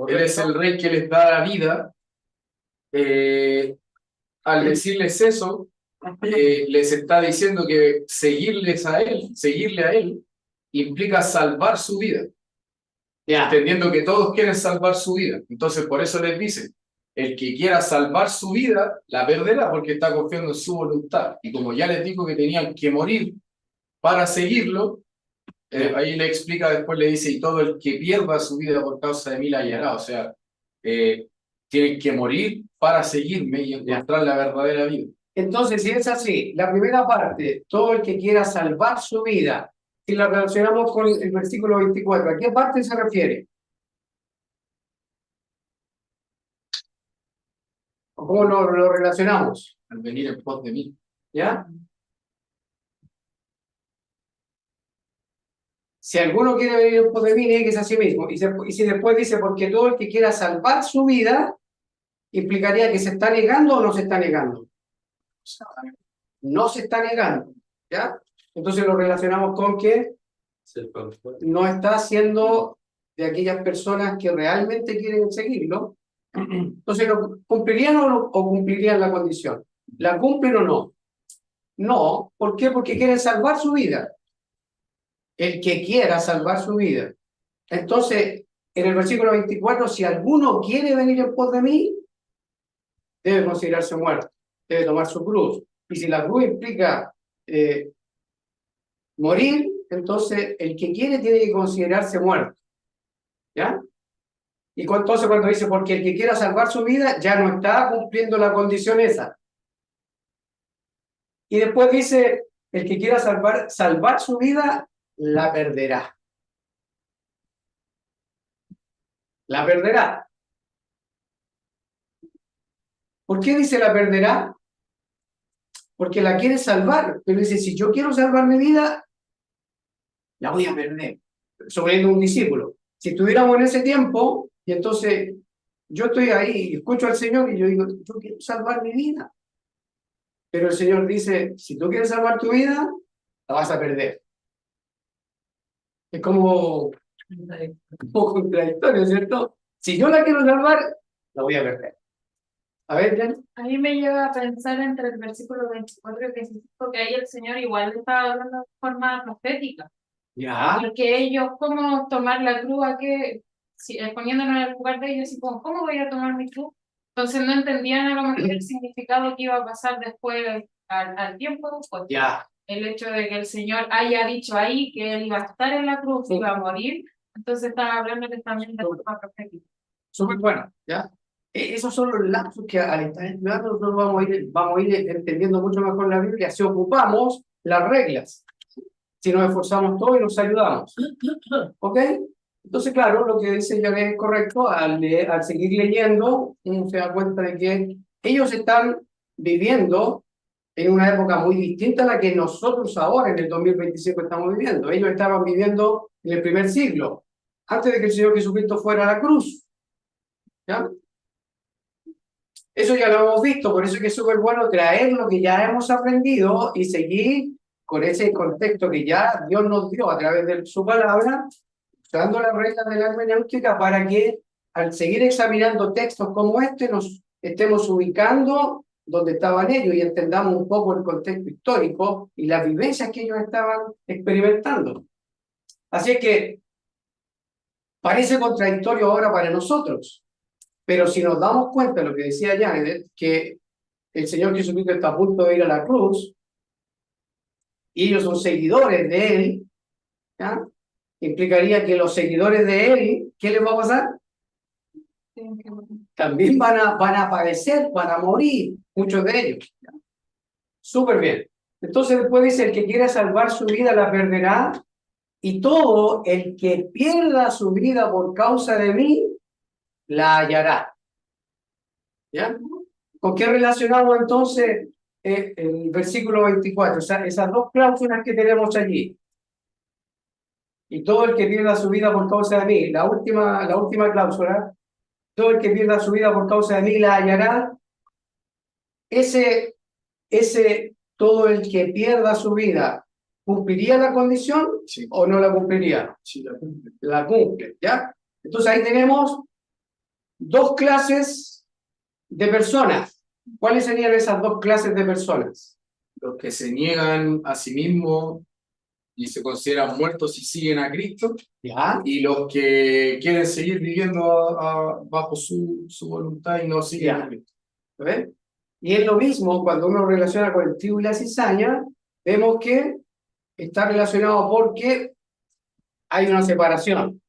Speaker 3: Él es el rey que les da la vida. Al decirles eso, les está diciendo que seguirle a él, implica salvar su vida.
Speaker 1: Ya.
Speaker 3: Entendiendo que todos quieren salvar su vida. Entonces, por eso les dice, el que quiera salvar su vida, la perderá porque está confiando en su voluntad. Y como ya les dijo que tenían que morir para seguirlo, ahí le explica, después le dice, y todo el que pierda su vida por causa de mí la hallará. O sea, tienen que morir para seguirme y encontrar la verdadera vida.
Speaker 1: Entonces, si es así, la primera parte, todo el que quiera salvar su vida, si la relacionamos con el versículo 24, ¿a qué parte se refiere? ¿O cómo lo relacionamos?
Speaker 3: Al venir en pos de mí.
Speaker 1: ¿Ya? Si alguno quiere venir en pos de mí, niegues a sí mismo. Y si después dice, porque todo el que quiera salvar su vida, implicaría que se está negando o no se está negando. No se está negando, ¿ya? Entonces lo relacionamos con que
Speaker 2: Ser conforme.
Speaker 1: no está siendo de aquellas personas que realmente quieren seguirlo. Entonces, ¿cumplirían o cumplirían la condición? ¿La cumplen o no? No, ¿por qué? Porque quieren salvar su vida. El que quiera salvar su vida. Entonces, en el versículo 24, si alguno quiere venir en pos de mí, debe considerarse muerto, debe tomar su cruz. Y si la cruz implica morir, entonces el que quiere tiene que considerarse muerto. ¿Ya? Y entonces cuando dice, porque el que quiera salvar su vida, ya no está cumpliendo la condición esa. Y después dice, el que quiera salvar su vida, la perderá. La perderá. ¿Por qué dice la perderá? Porque la quiere salvar. Pero dice, si yo quiero salvar mi vida, la voy a perder. Sobre un discípulo. Si estuviéramos en ese tiempo, y entonces yo estoy ahí y escucho al Señor y yo digo, yo quiero salvar mi vida. Pero el Señor dice, si tú quieres salvar tu vida, la vas a perder. Es como un poco contradictorio, ¿cierto? Si yo la quiero salvar, la voy a perder. A ver, Jan.
Speaker 4: A mí me lleva a pensar entre el versículo 24 y 25, porque ahí el Señor igual estaba hablando de forma profética.
Speaker 1: Ya.
Speaker 4: Porque ellos, ¿cómo tomar la cruz? Poniéndonos en el lugar de ellos, y como, ¿cómo voy a tomar mi cruz? Entonces no entendían a lo mejor el significado que iba a pasar después, al tiempo después.
Speaker 1: Ya.
Speaker 4: El hecho de que el Señor haya dicho ahí que Él iba a estar en la cruz, iba a morir, entonces estaba hablando también de forma profética.
Speaker 1: Súper bueno, ¿ya? Esos son los lapsos que al estar estudiando nosotros vamos a ir entendiendo mucho mejor la Biblia si ocupamos las reglas, si nos esforzamos todos y nos ayudamos. ¿Ok? Entonces, claro, lo que dice Jared es correcto. Al seguir leyendo, uno se da cuenta de que ellos están viviendo en una época muy distinta a la que nosotros ahora, en el 2025, estamos viviendo. Ellos estaban viviendo en el primer siglo, antes de que el Señor Jesucristo fuera a la cruz. ¿Ya? Eso ya lo hemos visto, por eso es que es súper bueno traer lo que ya hemos aprendido y seguir con ese contexto que ya Dios nos dio a través de su palabra, usando las reglas de la hermenéutica para que al seguir examinando textos como este nos estemos ubicando donde estaban ellos y entendamos un poco el contexto histórico y las vivencias que ellos estaban experimentando. Así es que parece contradictorio ahora para nosotros. Pero si nos damos cuenta de lo que decía Janet, que el Señor Jesucristo está a punto de ir a la cruz, y ellos son seguidores de Él, ¿ya? Implicaría que los seguidores de Él, ¿qué les va a pasar? También van a padecer, van a morir, muchos de ellos. ¿Ya? Súper bien. Entonces después dice, el que quiera salvar su vida la perderá, y todo el que pierda su vida por causa de mí, la hallará. ¿Ya? ¿Con qué relacionamos entonces el versículo 24? O sea, esas dos cláusulas que tenemos allí. Y todo el que pierda su vida por causa de mí, la última cláusula, todo el que pierda su vida por causa de mí la hallará. Ese todo el que pierda su vida, ¿cumpliría la condición?
Speaker 3: Sí.
Speaker 1: ¿O no la cumpliría?
Speaker 3: Sí, la cumple.
Speaker 1: La cumple, ¿ya? Entonces ahí tenemos dos clases de personas. ¿Cuáles serían esas dos clases de personas?
Speaker 3: Los que se niegan a sí mismos y se consideran muertos y siguen a Cristo,
Speaker 1: ¿Ya?
Speaker 3: y los que quieren seguir viviendo bajo su voluntad y no siguen a Cristo.
Speaker 1: ¿Ves? Y es lo mismo cuando uno relaciona con el trigo y la cizaña, vemos que está relacionado porque hay una separación.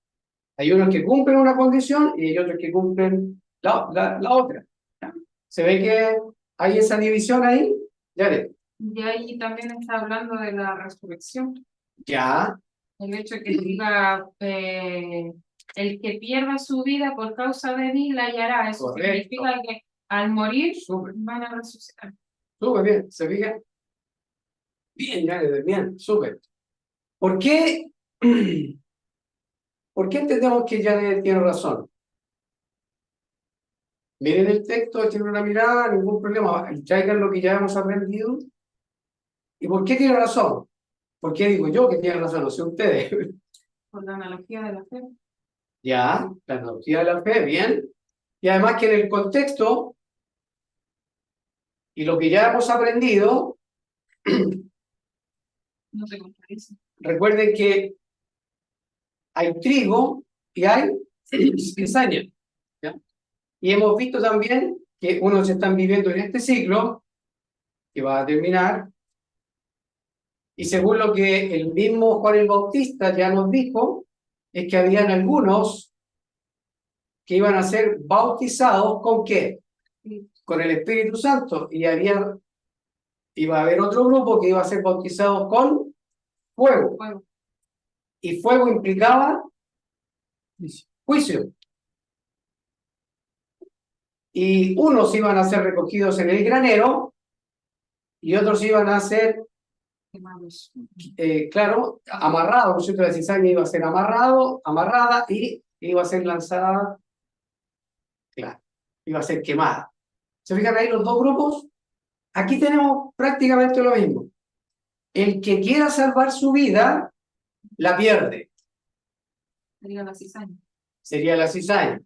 Speaker 1: Hay unos que cumplen una condición y hay otros que cumplen la otra. ¿Ya? ¿Se ve que hay esa división ahí?
Speaker 4: Y ahí también está hablando de la resurrección.
Speaker 1: Ya,
Speaker 4: El hecho de que diga, el que pierda su vida por causa de mí la hallará. Eso
Speaker 1: Correcto.
Speaker 4: significa que al morir
Speaker 1: súper,
Speaker 4: van a resucitar.
Speaker 1: súper bien, ¿se fijan? Bien, bien, súper. ¿Por qué? ¿Por qué entendemos que Janet tiene razón? Miren el texto, echen una mirada, ningún problema, traigan lo que ya hemos aprendido. ¿Y por qué tiene razón? ¿Por qué digo yo que tiene razón? No sé ustedes.
Speaker 4: Por la analogía de la fe.
Speaker 1: Ya, la analogía de la fe, bien. Y además que en el contexto y lo que ya hemos aprendido,
Speaker 4: No se contradice.
Speaker 1: recuerden que hay trigo y hay cizaña. ¿Ya? Y hemos visto también que unos están viviendo en este ciclo, que va a terminar, y según lo que el mismo Juan el Bautista ya nos dijo, es que habían algunos que iban a ser bautizados ¿con qué? Con el Espíritu Santo, y iba a haber otro grupo que iba a ser bautizado con fuego.
Speaker 4: Fuego.
Speaker 1: Y fuego implicaba juicio. Y unos iban a ser recogidos en el granero y otros iban a ser,
Speaker 4: Quemados.
Speaker 1: claro, amarrados. Por cierto, la cizaña iba a ser amarrada y iba a ser lanzada, claro, iba a ser quemada. ¿Se fijan ahí los dos grupos? Aquí tenemos prácticamente lo mismo. El que quiera salvar su vida, la pierde.
Speaker 4: Sería la cizaña.
Speaker 1: Sería la cizaña.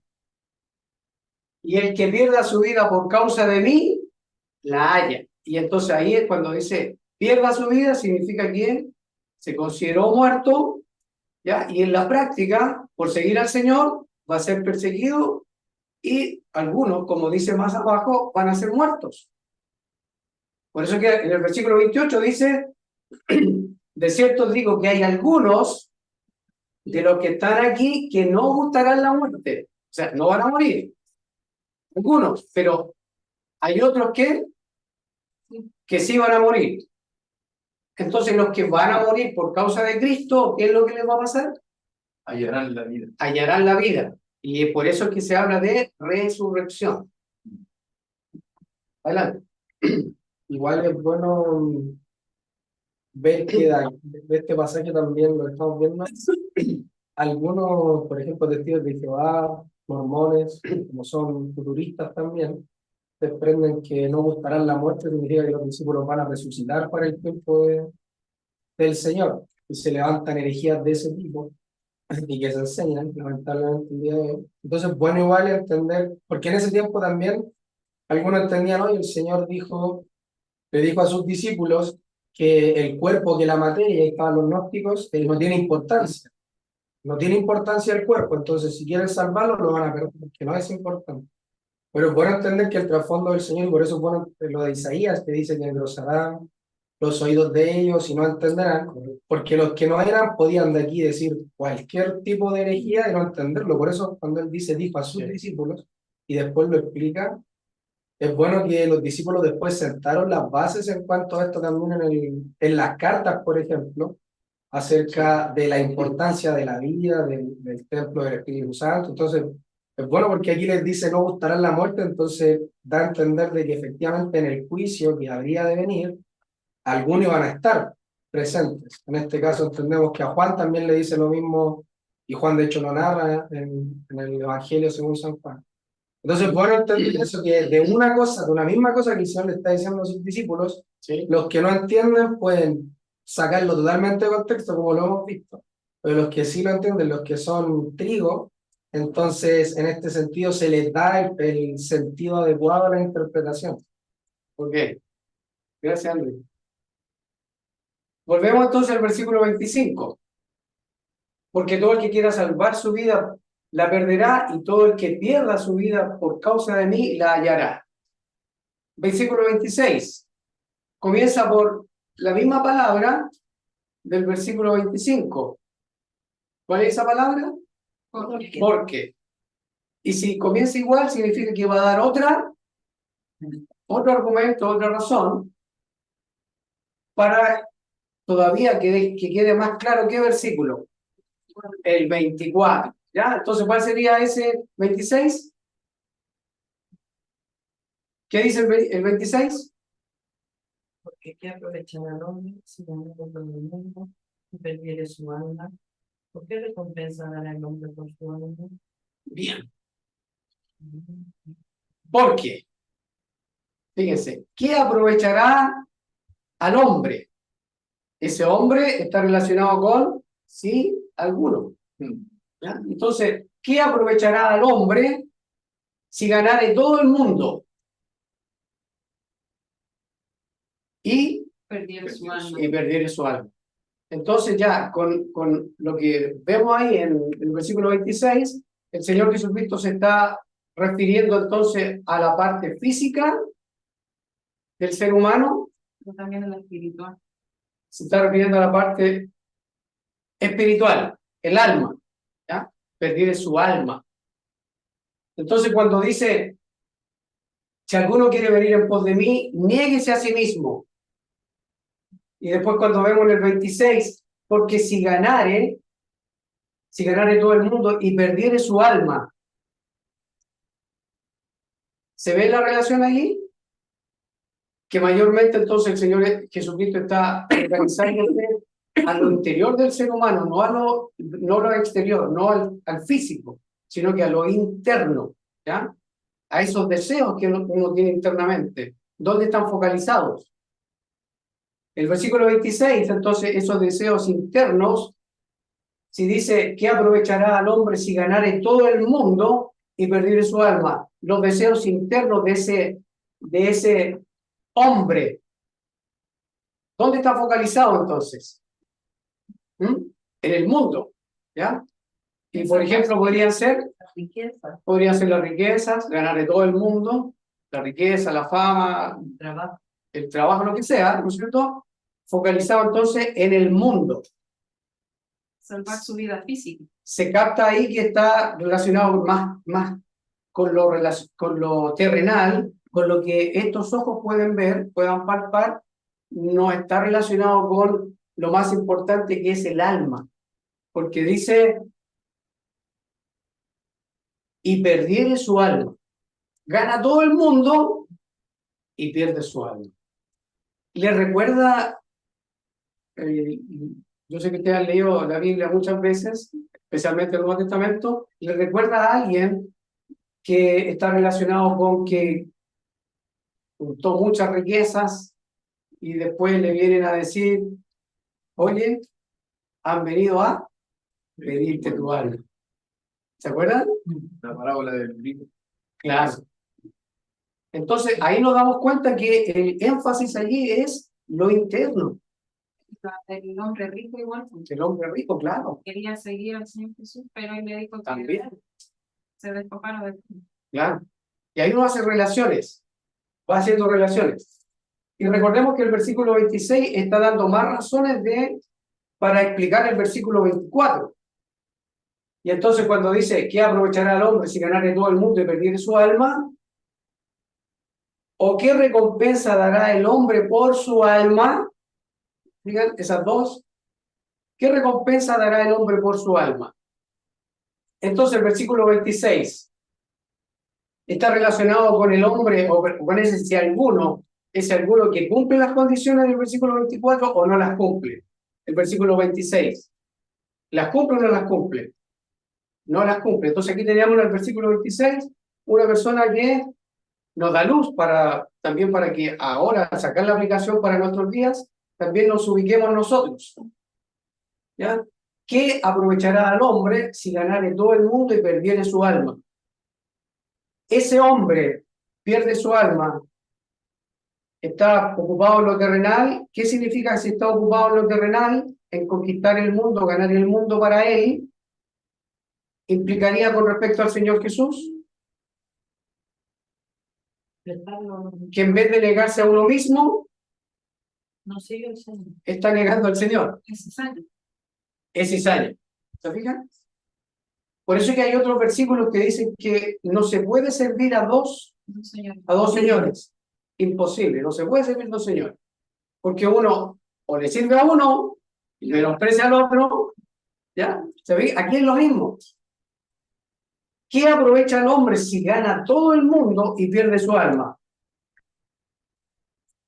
Speaker 1: Y el que pierda su vida por causa de mí, la haya. Y entonces ahí es cuando dice, pierda su vida, significa que se consideró muerto, ¿ya? Y en la práctica, por seguir al Señor, va a ser perseguido y algunos, como dice más abajo, van a ser muertos. Por eso que en el versículo 28 dice, de cierto digo que hay algunos de los que están aquí que no gustarán la muerte. O sea, no van a morir. Algunos, pero hay otros que sí van a morir. Entonces, los que van a morir por causa de Cristo, ¿qué es lo que les va a pasar?
Speaker 3: Hallarán la vida.
Speaker 1: Hallarán la vida. Y por eso es que se habla de resurrección. Adelante.
Speaker 6: Igual es bueno ver que de este pasaje también lo estamos viendo. Algunos, por ejemplo, testigos de Jehová, mormones, como son futuristas también, desprenden que no gustarán la muerte, significa que los discípulos van a resucitar para el tiempo del Señor. Y se levantan herejías de ese tipo y que se enseñan, lamentablemente, el día de hoy. Entonces, bueno, igual entender, porque en ese tiempo también algunos entendían, hoy el Señor le dijo a sus discípulos que el cuerpo, que la materia, y estaban los gnósticos, no tiene importancia. No tiene importancia el cuerpo, entonces si quieren salvarlo, lo van a perder, porque no es importante. Pero es bueno entender que el trasfondo del Señor, y por eso es bueno lo de Isaías, que dice que engrosarán los oídos de ellos y no entenderán, porque los que no eran podían de aquí decir cualquier tipo de herejía y no entenderlo. Por eso cuando él dijo a sus discípulos, y después lo explica, es bueno que los discípulos después sentaron las bases en cuanto a esto también en las cartas, por ejemplo, acerca de la importancia de la vida, del templo del Espíritu Santo. Entonces, es bueno porque aquí les dice no gustarán la muerte, entonces da a entender de que efectivamente en el juicio que habría de venir, algunos van a estar presentes. En este caso entendemos que a Juan también le dice lo mismo, y Juan de hecho lo narra en el Evangelio según San Juan. Entonces, bueno entender eso, que de una cosa, de una misma cosa que el Señor le está diciendo a sus discípulos,
Speaker 1: Sí.
Speaker 6: los que no entienden pueden sacarlo totalmente de contexto, como lo hemos visto, pero los que sí lo entienden, los que son trigo, entonces en este sentido se les da el sentido adecuado a la interpretación.
Speaker 1: Ok. Gracias, Andrés. Volvemos entonces al versículo 25. Porque todo el que quiera salvar su vida la perderá, y todo el que pierda su vida por causa de mí la hallará. Versículo 26. Comienza por la misma palabra del versículo 25. ¿Cuál es esa palabra?
Speaker 4: Porque
Speaker 1: Porque. Y si comienza igual, significa que va a dar otro argumento, otra razón, para todavía que quede más claro qué versículo. El 24. ¿Ya? Entonces, ¿cuál sería ese 26? ¿Qué dice el 26?
Speaker 8: Porque qué aprovechará al hombre si ganare todo el mundo y perdiere su alma. ¿Por qué recompensa dará el hombre por su alma?
Speaker 1: Bien. ¿Por qué? Fíjense, ¿qué aprovechará al hombre? Ese hombre está relacionado con, sí, alguno. ¿Ya? Entonces, ¿qué aprovechará al hombre si ganare todo el mundo y
Speaker 4: Perdiera su alma.
Speaker 1: perdiere su alma? Entonces ya, con lo que vemos ahí en el versículo 26, el Señor Jesucristo se está refiriendo entonces a la parte física del ser humano,
Speaker 4: Pero también en la espiritual.
Speaker 1: se está refiriendo a la parte espiritual, el alma, ¿ya? Perdiere su alma. Entonces cuando dice, si alguno quiere venir en pos de mí, niéguese a sí mismo. Y después cuando vemos en el 26, porque si ganare todo el mundo y perdiere su alma, ¿se ve la relación allí? Que mayormente entonces el Señor Jesucristo está organizándose a lo interior del ser humano, no a lo exterior, no al físico, sino que a lo interno, ¿ya? A esos deseos que uno tiene internamente. ¿Dónde están focalizados? El versículo 26, entonces, esos deseos internos, si dice, ¿qué aprovechará al hombre si ganare todo el mundo y perdiere su alma? Los deseos internos de ese hombre, ¿dónde está focalizado entonces? En el mundo, ¿ya? Y por ejemplo, podrían ser las riquezas, ganar de todo el mundo, la riqueza, la fama, el trabajo, lo que sea, ¿no es cierto? Focalizado entonces en el mundo.
Speaker 4: Salvar su vida física.
Speaker 1: Se capta ahí que está relacionado más con lo terrenal, con lo que estos ojos pueden ver, puedan palpar, no está relacionado con lo más importante que es el alma, porque dice, y perdiere su alma. Gana todo el mundo y pierde su alma. Le recuerda, yo sé que ustedes han leído la Biblia muchas veces, especialmente el Nuevo Testamento, le recuerda a alguien que está relacionado con que juntó muchas riquezas y después le vienen a decir, oye, han venido a pedirte tu alma. ¿Se acuerdan?
Speaker 3: La parábola del rico.
Speaker 1: Claro. Entonces, ahí nos damos cuenta que el énfasis allí es lo interno.
Speaker 4: El hombre rico igual.
Speaker 1: El hombre rico, claro.
Speaker 4: Quería seguir al Señor Jesús, pero él le dijo que
Speaker 1: También,
Speaker 4: se despojaron de
Speaker 1: claro. Y ahí uno hace relaciones, va haciendo relaciones. Y recordemos que el versículo 26 está dando más razones para explicar el versículo 24. Y entonces cuando dice, ¿qué aprovechará el hombre si ganare todo el mundo y perdiere su alma? ¿O qué recompensa dará el hombre por su alma? Digan esas dos. ¿Qué recompensa dará el hombre por su alma? Entonces el versículo 26 está relacionado con el hombre o con ese si alguno, que cumple las condiciones del versículo 24 o no las cumple. El versículo 26. ¿Las cumple o no las cumple? No las cumple. Entonces aquí teníamos en el versículo 26 una persona que nos da luz también para que ahora, al sacar la aplicación para nuestros días, también nos ubiquemos nosotros. ¿Ya? ¿Qué aprovechará al hombre si ganare todo el mundo y perdiere su alma? Ese hombre pierde su alma, está ocupado en lo terrenal. ¿Qué significa si está ocupado en lo terrenal? En conquistar el mundo, ganar el mundo para él. ¿Implicaría con respecto al Señor Jesús? Que en vez de negarse a uno mismo,
Speaker 8: No sigue el Señor.
Speaker 1: está negando al Señor.
Speaker 4: necesario.
Speaker 1: Es cizaña. ¿Se fijan? Por eso es que hay otros versículos que dicen que no se puede servir a dos señores. Imposible, no se puede servir a dos señores. Porque uno o le sirve a uno y menosprecia al otro, ¿ya? ¿Se ve? Aquí es lo mismo. ¿Qué aprovecha el hombre si gana todo el mundo y pierde su alma?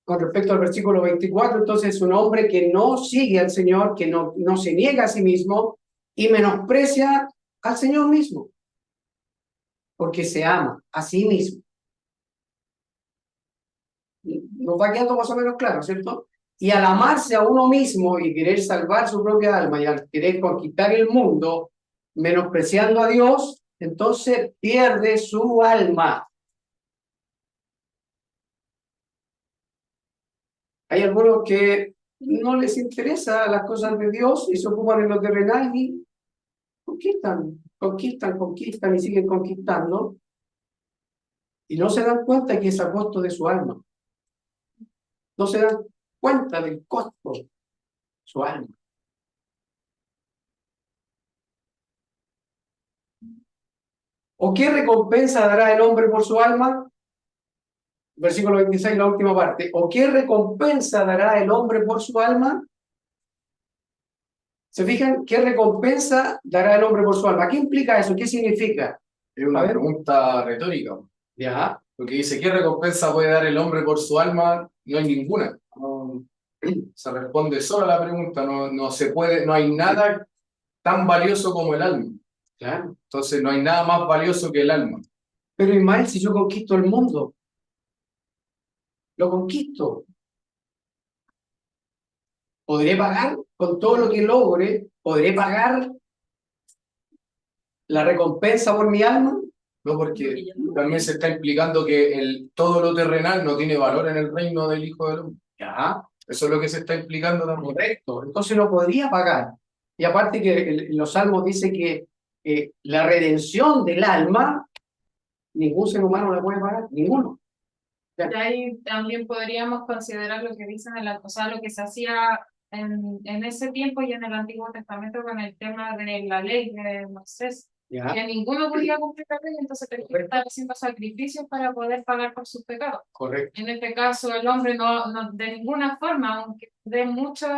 Speaker 1: Con respecto al versículo 24, entonces un hombre que no sigue al Señor, que no se niega a sí mismo y menosprecia al Señor mismo, porque se ama a sí mismo. Nos va quedando más o menos claro, ¿cierto? Y al amarse a uno mismo y querer salvar su propia alma y al querer conquistar el mundo, menospreciando a Dios, entonces pierde su alma. Hay algunos que no les interesa las cosas de Dios y se ocupan en lo terrenal y conquistan y siguen conquistando y no se dan cuenta que es a costo de su alma. No se dan cuenta del costo de su alma. ¿O qué recompensa dará el hombre por su alma? Versículo 26, la última parte. ¿O qué recompensa dará el hombre por su alma? ¿Se fijan? ¿Qué recompensa dará el hombre por su alma? ¿Qué implica eso? ¿Qué significa?
Speaker 3: Es una pregunta retórica.
Speaker 1: Ya.
Speaker 3: Porque dice, ¿qué recompensa puede dar el hombre por su alma? No hay ninguna. Se responde solo a la pregunta. No se puede, no hay nada tan valioso como el alma.
Speaker 1: Claro.
Speaker 3: Entonces no hay nada más valioso que el alma.
Speaker 1: Pero Ismael, si yo conquisto el mundo, lo conquisto. ¿Podré pagar con todo lo que logre? ¿Podré pagar la recompensa por mi alma?
Speaker 3: No, porque también se está implicando que todo lo terrenal no tiene valor en el reino del Hijo del Hombre.
Speaker 1: Ya,
Speaker 3: Eso es lo que se está implicando también.
Speaker 1: correcto. Entonces lo podría pagar. Y aparte que los salmos dice que la redención del alma, ningún ser humano la puede pagar, ninguno.
Speaker 4: Y ahí también podríamos considerar lo que dicen o sea, lo que se hacía en ese tiempo y en el Antiguo Testamento con el tema de la ley de Moisés,
Speaker 1: Ya,
Speaker 4: que ninguno podía cumplir la ley, entonces tenía que estar haciendo sacrificios para poder pagar por sus pecados.
Speaker 1: correcto.
Speaker 4: En este caso, el hombre no de ninguna forma, aunque dé muchos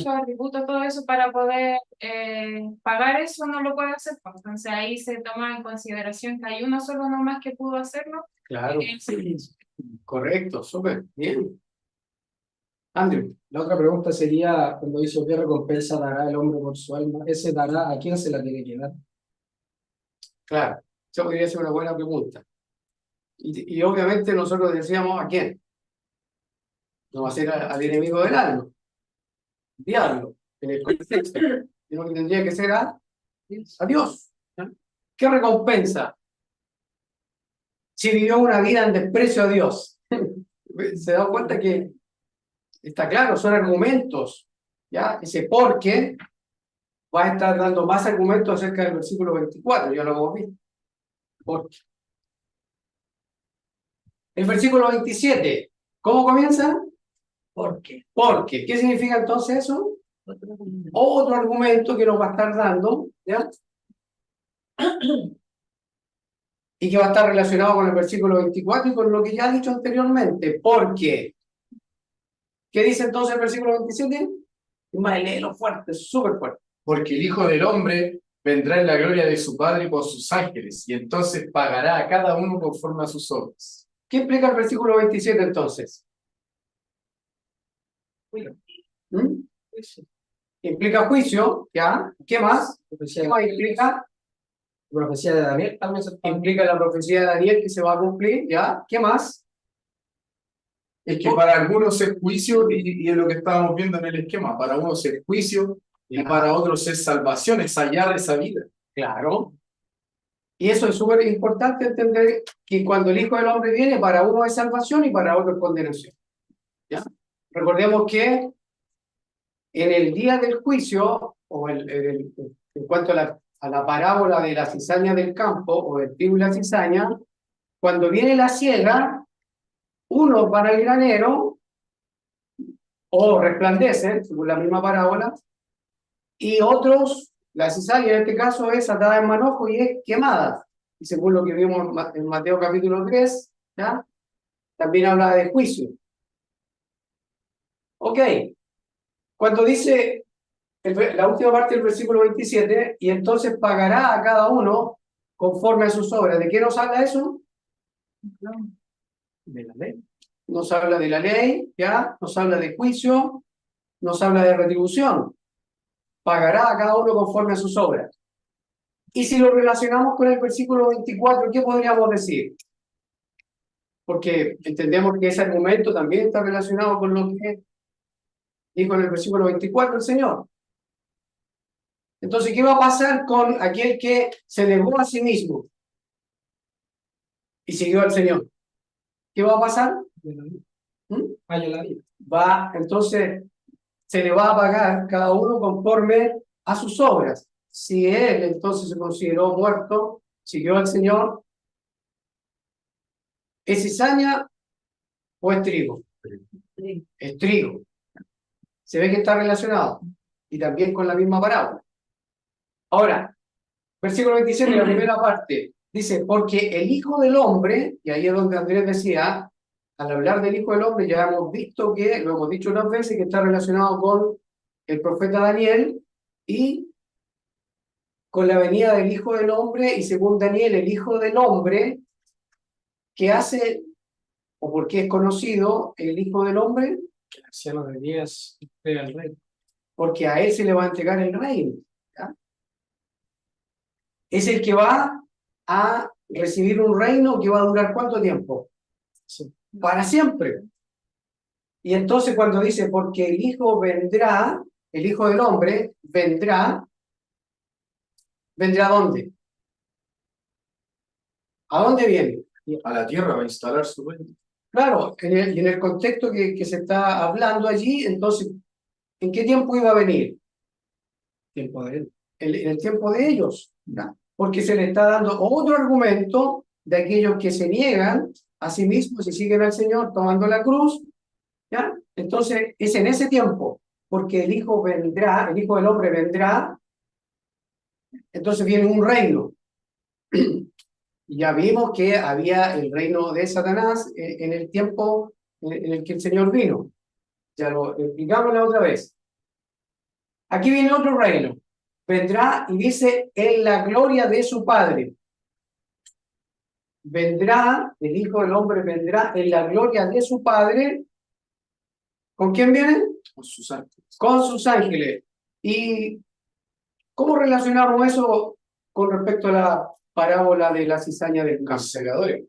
Speaker 4: atributos, todo eso para poder pagar eso, no lo puede hacer. Entonces ahí se toma en consideración que hay uno solo nomás que pudo hacerlo.
Speaker 1: Claro. Correcto, súper bien. Andrew,
Speaker 6: La otra pregunta sería, cuando dice qué recompensa dará el hombre por su alma, ese dará, ¿a quién se la tiene que dar?
Speaker 1: claro, eso podría ser una buena pregunta. Y obviamente nosotros decíamos ¿a quién? No va a ser al enemigo del alma, diablo, en el contexto, sino que tendría que ser a Dios. ¿Ya? ¿Qué recompensa? Si vivió una vida en desprecio a Dios. Se da cuenta que está claro, son argumentos, ¿ya? Ese por qué va a estar dando más argumentos acerca del versículo 24, ya lo hemos visto. ¿Por qué? El versículo 27, ¿cómo comienza?
Speaker 8: ¿Por qué?
Speaker 1: Porque. ¿Qué significa entonces eso? Otro argumento que nos va a estar dando, ¿ya? Y que va a estar relacionado con el versículo 24 y con lo que ya he dicho anteriormente. ¿Por qué? ¿Qué dice entonces el versículo 27? Más léelo fuerte, súper fuerte.
Speaker 3: Porque el Hijo del Hombre vendrá en la gloria de su Padre por sus ángeles, y entonces pagará a cada uno conforme a sus obras.
Speaker 1: ¿Qué implica el versículo 27 entonces? ¿Mm? Implica juicio, ¿ya? ¿Qué más? ¿Qué más implica?
Speaker 6: La profecía de Daniel también se
Speaker 1: Implica la profecía de Daniel que se va a cumplir, ¿ya? ¿Qué más?
Speaker 3: Es que para algunos es juicio, y es lo que estábamos viendo en el esquema, para unos es juicio, y para otros es salvación, es hallar esa vida.
Speaker 1: Claro. Y eso es súper importante entender que cuando el Hijo del Hombre viene, para uno es salvación y para otro es condenación. ¿Ya? Recordemos que en el día del juicio, o en cuanto a la parábola de la cizaña del campo, o del trigo y la cizaña, cuando viene la siega, unos van al granero, o resplandecen, según la misma parábola, y otros La cizaña en este caso es atada en manojo y es quemada. Y según lo que vimos en Mateo capítulo 3, ¿ya? También habla de juicio. Ok. Cuando dice la última parte del versículo 27, y entonces pagará a cada uno conforme a sus obras. ¿De qué nos habla eso? De la ley. Nos habla de la ley, ¿ya? Nos habla de juicio, nos habla de retribución. Pagará a cada uno conforme a sus obras. Y si lo relacionamos con el versículo 24, ¿qué podríamos decir? Porque entendemos que ese argumento también está relacionado con lo que dijo en el versículo 24 el Señor. Entonces, ¿qué va a pasar con aquel que se negó a sí mismo y siguió al Señor? ¿Qué va a pasar? Entonces, se le va a pagar cada uno conforme a sus obras. Si él entonces se consideró muerto, siguió al Señor, ¿es cizaña o es trigo? Es trigo. Se ve que está relacionado. Y también con la misma parábola. Ahora, versículo 27, la primera parte, dice, porque el Hijo del Hombre, y ahí es donde Andrés decía, al hablar del Hijo del Hombre, ya hemos visto que, lo hemos dicho unas veces, que está relacionado con el profeta Daniel y con la venida del Hijo del Hombre, y según Daniel, el Hijo del Hombre, que hace, o porque es conocido, el Hijo del Hombre,
Speaker 6: El anciano de días entrega al rey.
Speaker 1: porque a él se le va a entregar el reino. ¿Ya? Es el que va a recibir un reino que va a durar ¿cuánto tiempo?
Speaker 6: Sí.
Speaker 1: Para siempre. Y entonces cuando dice, porque el Hijo vendrá, el Hijo del Hombre vendrá, ¿vendrá a dónde? ¿A dónde viene?
Speaker 3: A la tierra va a instalar su reino.
Speaker 1: Claro, y en el contexto que se está hablando allí, entonces, ¿en qué tiempo iba a venir?
Speaker 6: Tiempo de él.
Speaker 1: En el tiempo de ellos, ¿ya? Porque se le está dando otro argumento de aquellos que se niegan a sí mismos y siguen al Señor tomando la cruz, ¿ya? Entonces, es en ese tiempo, porque el Hijo vendrá, el Hijo del Hombre vendrá, entonces viene un reino. Y ya vimos que había el reino de Satanás en el tiempo en el que el Señor vino. Ya lo explicamos la otra vez. Aquí viene otro reino. Vendrá y dice en la gloria de su Padre. Vendrá, el Hijo del Hombre vendrá en la gloria de su Padre. ¿Con quién viene?
Speaker 3: Con sus ángeles.
Speaker 1: Con sus ángeles. ¿Y cómo relacionamos eso con respecto a la parábola de la cizaña del campo?
Speaker 3: Los segadores.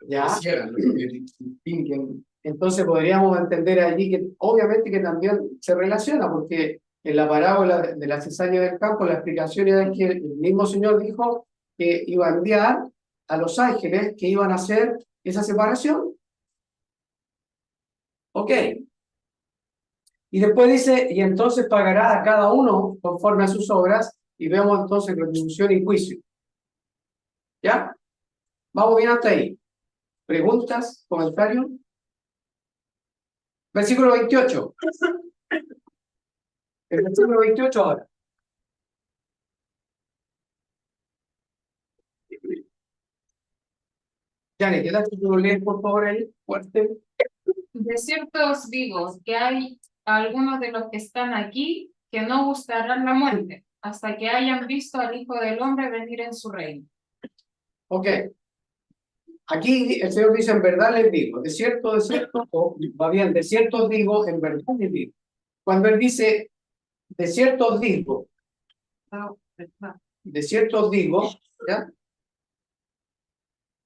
Speaker 1: ¿Ya?
Speaker 3: Que ciegan, los que distinguen.
Speaker 1: Entonces podríamos entender allí que obviamente que también se relaciona, porque en la parábola de la cizaña del campo la explicación era que el mismo Señor dijo que iba a enviar a los ángeles que iban a hacer esa separación. Ok. Y después dice, y entonces pagará a cada uno conforme a sus obras, y vemos entonces retribución y juicio. ¿Ya? Vamos bien hasta ahí. ¿Preguntas? ¿Comentarios? Versículo 28. El versículo 28 ahora. Janet, ¿qué tal si tú lo lees, por favor, ahí? Fuerte.
Speaker 4: De cierto os digo que hay algunos de los que están aquí que no gustarán la muerte hasta que hayan visto al Hijo del Hombre venir en su reino.
Speaker 1: Ok. Aquí el Señor dice, en verdad les digo, de cierto, o va bien, de cierto os digo, en verdad les digo. Cuando Él dice, de cierto os digo, de cierto os digo, ¿ya?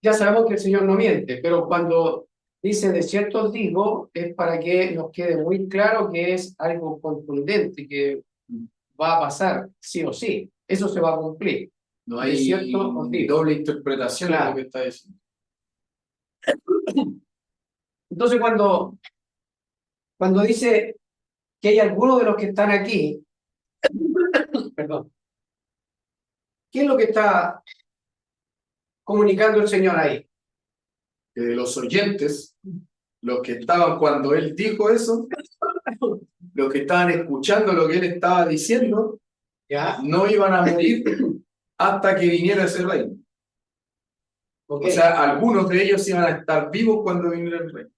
Speaker 1: Ya sabemos que el Señor no miente, pero cuando dice de cierto os digo, es para que nos quede muy claro que es algo contundente, que va a pasar sí o sí. Eso se va a cumplir.
Speaker 3: No
Speaker 1: De
Speaker 3: hay
Speaker 1: cierto os digo.
Speaker 3: doble interpretación de
Speaker 1: Claro.
Speaker 3: lo que está diciendo.
Speaker 1: Entonces, cuando dice que hay algunos de los que están aquí, perdón, ¿qué es lo que está comunicando el Señor ahí?
Speaker 3: Que de los oyentes, los que estaban cuando él dijo eso, los que estaban escuchando lo que él estaba diciendo,
Speaker 1: ¿Ya?
Speaker 3: no iban a morir hasta que viniera ese reino.
Speaker 1: Ok.
Speaker 3: O sea, algunos de ellos iban a estar vivos cuando viniera el reino.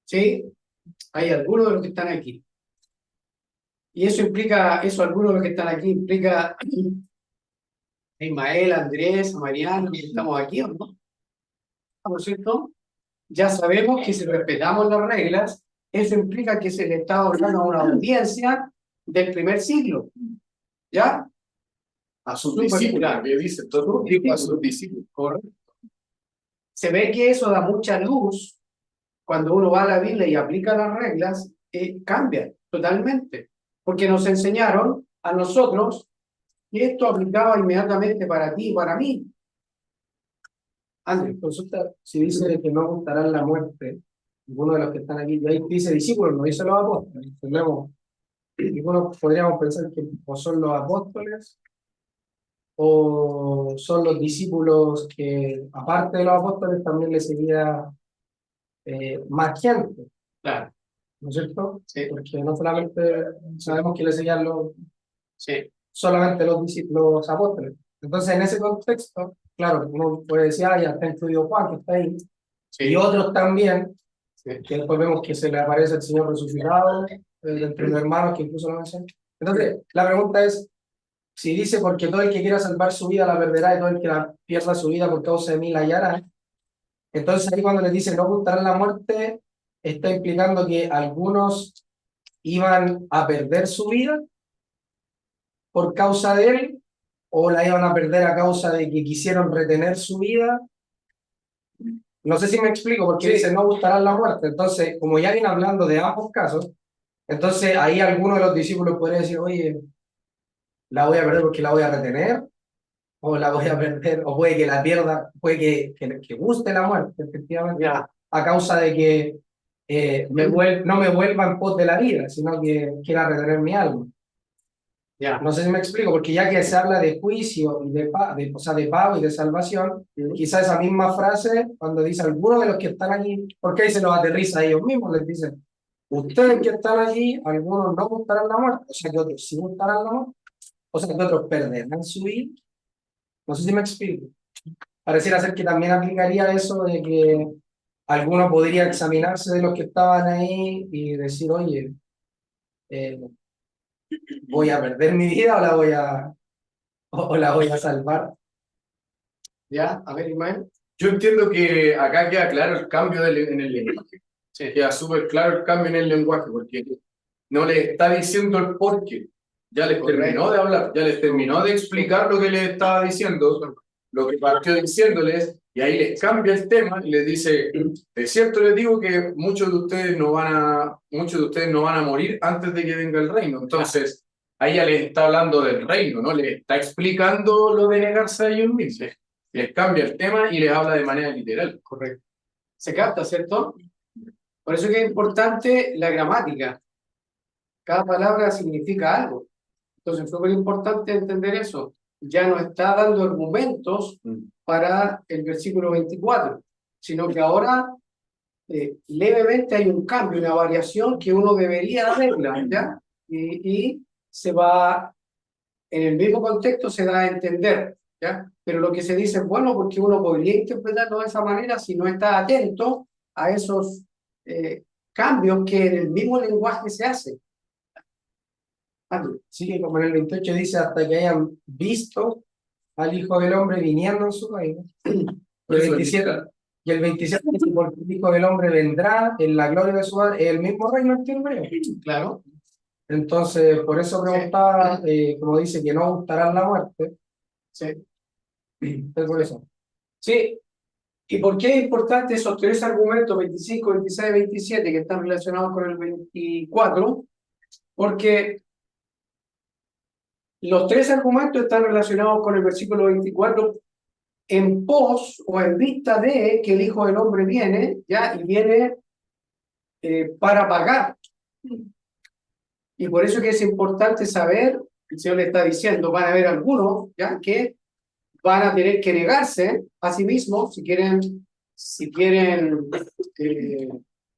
Speaker 1: Sí, hay algunos de los que están aquí. Y eso implica, eso algunos de los que están aquí implica a Ismael, a Andrés, a Mariano, que estamos aquí, ¿o no? Por cierto, ya sabemos que si respetamos las reglas, eso implica que se le está otorgando a una audiencia del primer siglo. ¿Ya?
Speaker 3: A sus
Speaker 1: Súper
Speaker 3: discípulos,
Speaker 1: claro.
Speaker 3: que dice, todos dijo a sus discípulos.
Speaker 1: Correcto. Se ve que eso da mucha luz cuando uno va a la Biblia y aplica las reglas, cambia totalmente. Porque nos enseñaron a nosotros que esto aplicaba inmediatamente para ti y para mí. Andrés,
Speaker 6: Consulta, si dice que no gustarán la muerte, alguno de los que están aquí, y ahí dice discípulos, no dice los apóstoles. Algunos podríamos pensar que o son los apóstoles o son los discípulos que, aparte de los apóstoles, también le seguía más gente,
Speaker 1: claro,
Speaker 6: ¿no es cierto?
Speaker 1: sí,
Speaker 6: Porque no solamente sabemos que le seguían
Speaker 1: sí,
Speaker 6: solamente los apóstoles. Entonces, en ese contexto, claro, uno puede decir, ah, ya está incluido Juan, que está ahí,
Speaker 1: sí,
Speaker 6: y otros también,
Speaker 1: sí.
Speaker 6: que después vemos que se le aparece el Señor resucitado, entre los hermanos que incluso lo mencionan. Entonces, la pregunta es, si dice, porque todo el que quiera salvar su vida la perderá, y todo el que la pierda su vida por causa de mí la hallará, entonces ahí cuando les dice no gustará la muerte, está implicando que algunos iban a perder su vida por causa de él, o la iban a perder a causa de que quisieron retener su vida. No sé si me explico, porque
Speaker 1: Sí.
Speaker 6: dice no gustarán la muerte. Entonces, como ya viene hablando de ambos casos, entonces ahí alguno de los discípulos podría decir, oye, la voy a perder porque la voy a retener, o la voy a perder, o puede que la pierda, puede que guste la muerte, efectivamente,
Speaker 1: Ya,
Speaker 6: a causa de que no me vuelva en pos de la vida, sino que quiera retener mi alma.
Speaker 1: ya.
Speaker 6: No sé si me explico, porque ya que se habla de juicio y o sea, de pago y de salvación, quizá esa misma frase, cuando dice algunos de los que están aquí, porque ahí se los aterriza a ellos mismos, les dicen, ustedes que están allí, algunos no gustarán la muerte, o sea que otros sí gustarán la muerte, o sea que otros perderán su vida. No sé si me explico. Pareciera ser que también aplicaría eso de que alguno podría examinarse de los que estaban ahí y decir, oye, eh, voy a perder mi vida o la voy a salvar.
Speaker 1: Ya, a ver, Ismael.
Speaker 3: Yo entiendo que acá queda claro el cambio en el lenguaje.
Speaker 1: Sí.
Speaker 3: Queda súper claro el cambio en el lenguaje, porque no le está diciendo el porqué. Ya les
Speaker 1: Correcto.
Speaker 3: terminó de hablar, ya les terminó de explicar lo que les estaba diciendo, lo que partió diciéndoles, y ahí les cambia el tema y les dice, de cierto les digo que muchos de ustedes no van a morir antes de que venga el reino. Entonces, ahí ya les está hablando del reino, ¿no? Les está explicando lo de negarse a ellos mismos. Les cambia el tema y les habla de manera literal.
Speaker 1: Correcto. Se capta, ¿cierto? Por eso que es importante la gramática. Cada palabra significa algo. Entonces, es súper importante entender eso. Ya no está dando argumentos para el versículo 24, sino que ahora levemente hay un cambio, una variación que uno debería hacerla, ¿ya? Y se va, en el mismo contexto se da a entender, ¿ya? Pero lo que se dice es bueno porque uno podría interpretarlo de esa manera si no está atento a esos cambios que en el mismo lenguaje se hacen.
Speaker 6: Sí, que como en el 28 dice, hasta que hayan visto al Hijo del Hombre viniendo en su reino.
Speaker 3: Por
Speaker 6: El
Speaker 3: eso
Speaker 6: 27, y el 27 dice, porque el Hijo del Hombre vendrá en la gloria de su Padre, el mismo reino en hebreo.
Speaker 1: Claro.
Speaker 6: Entonces, por eso preguntaba, como dice, que no gustarán la muerte.
Speaker 1: Sí.
Speaker 6: Es por eso.
Speaker 1: Sí. ¿Y por qué es importante esos tres argumentos, 25, 26, 27, que están relacionados con el 24? Porque los tres argumentos están relacionados con el versículo 24 en pos o en vista de que el Hijo del Hombre viene, ¿ya? Y viene para pagar. Y por eso que es importante saber, el Señor le está diciendo, van a haber algunos, ¿ya? Que van a tener que negarse a sí mismos si quieren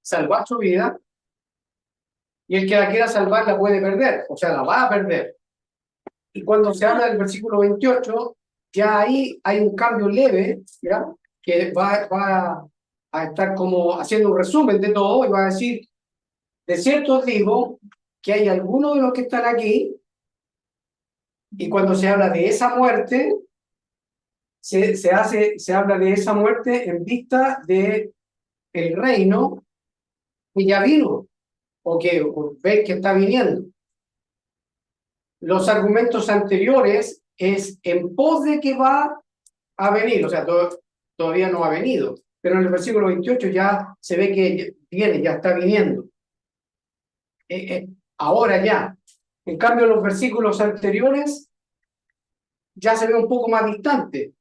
Speaker 1: salvar su vida, y el que la quiera salvar la puede perder, o sea, la va a perder. Y cuando se habla del versículo 28, ya ahí hay un cambio leve, ¿ya? Que va a estar como haciendo un resumen de todo y va a decir, de cierto os digo que hay algunos de los que están aquí, y cuando se habla de esa muerte, se habla de esa muerte en vista de el reino que ya vino, o ves que está viniendo. Los argumentos anteriores es en pos de que va a venir, o sea, todavía no ha venido, pero en el versículo 28 ya se ve que viene, ya está viniendo. Ahora ya. En cambio, los versículos anteriores ya se ve un poco más distante.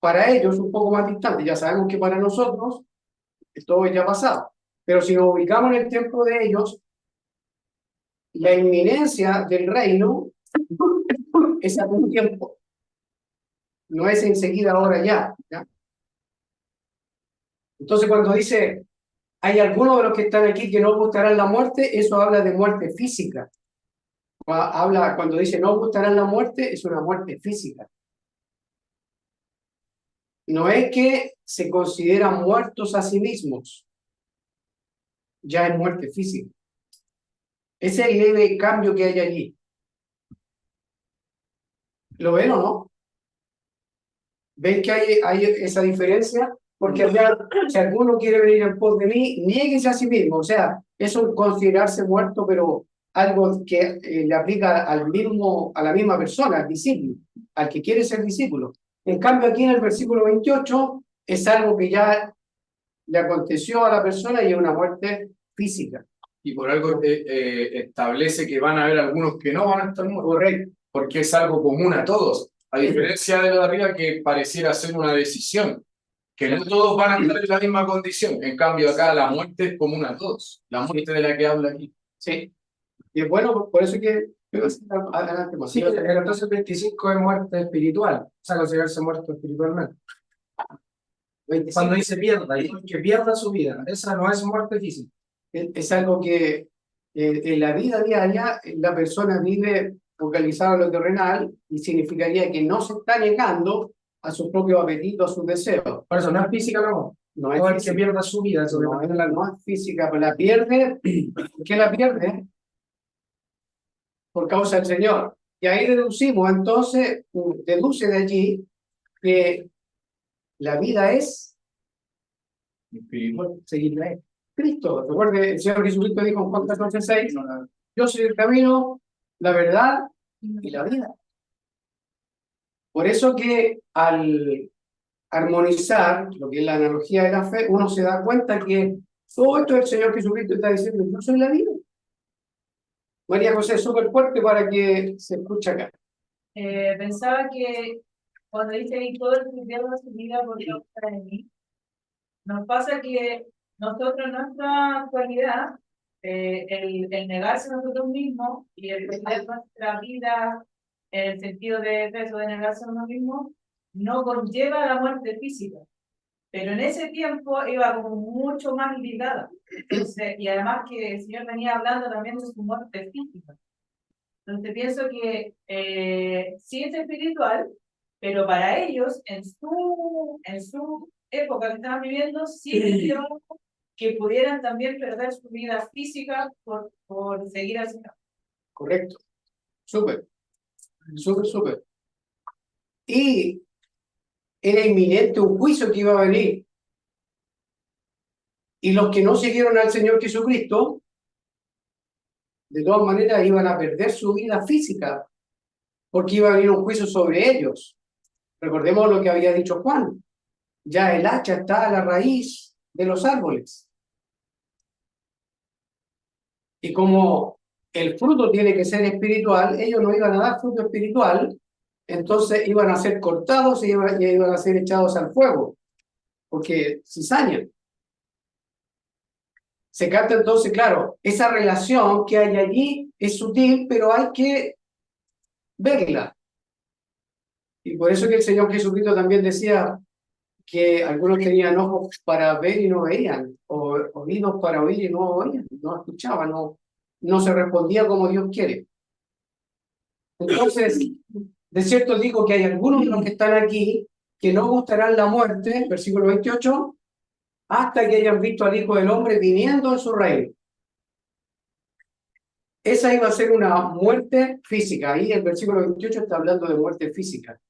Speaker 1: Para ellos, un poco más distante. Ya sabemos que para nosotros todo ya ha pasado. Pero si nos ubicamos en el tiempo de ellos, la inminencia del reino es a un tiempo. No es enseguida, ahora ya, ¿ya? Entonces, cuando dice, hay algunos de los que están aquí que no gustarán la muerte, eso habla de muerte física. Cuando dice no gustarán la muerte, es una muerte física. No es que se consideran muertos a sí mismos, ya es muerte física. Ese es el leve cambio que hay allí. ¿Lo ven o no? ¿Ven que hay esa diferencia? Porque si alguno quiere venir en pos de mí, niéguese a sí mismo. O sea, eso es considerarse muerto, pero algo que le aplica a la misma persona, al discípulo, al que quiere ser discípulo. En cambio, aquí en el versículo 28 es algo que ya le aconteció a la persona y es una muerte física.
Speaker 3: Y por algo establece que van a haber algunos que no van a estar muertos.
Speaker 1: Correcto.
Speaker 3: Porque es algo común a todos. A diferencia de lo de arriba, que pareciera ser una decisión, que no todos van a estar en la misma condición. En cambio, acá la muerte es común a todos. La muerte de la que habla aquí.
Speaker 1: Sí. Y es bueno, por eso que adelante más.
Speaker 6: Sí, entonces 25 es muerte espiritual, o sea, considerarse muerto espiritualmente.
Speaker 1: 25.
Speaker 6: Cuando dice pierda, que pierda su vida, esa no es muerte física.
Speaker 1: Es algo que en la vida diaria la persona vive focalizada en lo terrenal y significaría que no se está negando a sus propios apetitos, a sus deseos.
Speaker 6: Por eso no es física, no es
Speaker 1: física.
Speaker 6: que pierda su vida. Eso
Speaker 1: No es física, pero la pierde. ¿Por qué la pierde? Por causa del Señor. Y ahí deducimos, entonces, deduce de allí que la vida es
Speaker 3: Espiritual.
Speaker 1: seguirle a Él. Cristo. Recuerde, el Señor Jesucristo dijo en Juan 14:6, yo soy el camino, la verdad y la vida. Por eso que al armonizar lo que es la analogía de la fe, uno se da cuenta que todo esto el Señor Jesucristo está diciendo, yo soy la vida. María José, súper fuerte para que se escuche acá.
Speaker 8: Pensaba que cuando dice ahí todo el que pierda su vida por causa de mí, nos pasa que nosotros en nuestra actualidad, el negarse a nosotros mismos y el perder nuestra vida en el sentido de eso, de negarse a uno mismo, no conlleva la muerte física. Pero en ese tiempo iba como mucho más ligada. Entonces, y además que el Señor venía hablando también de su muerte física. Entonces pienso que sí es espiritual, pero para ellos, en su época que estaban viviendo, sí les dio que pudieran también perder su vida física por seguir al Señor.
Speaker 1: Correcto. Súper. Súper. Y era inminente un juicio que iba a venir. Y los que no siguieron al Señor Jesucristo, de todas maneras iban a perder su vida física, porque iba a venir un juicio sobre ellos. Recordemos lo que había dicho Juan. Ya el hacha está a la raíz de los árboles. Y como el fruto tiene que ser espiritual, ellos no iban a dar fruto espiritual, entonces iban a ser cortados y iban a ser echados al fuego, porque cizañan. Se capta entonces, claro, esa relación que hay allí es sutil, pero hay que verla. Y por eso que el Señor Jesucristo también decía que algunos tenían ojos para ver y no veían, o oídos para oír y no oían, no escuchaban, no se respondía como Dios quiere. Entonces, de cierto digo que hay algunos de los que están aquí que no gustarán la muerte, versículo 28, hasta que hayan visto al Hijo del Hombre viniendo en su reino. Esa iba a ser una muerte física. Ahí el versículo 28 está hablando de muerte física.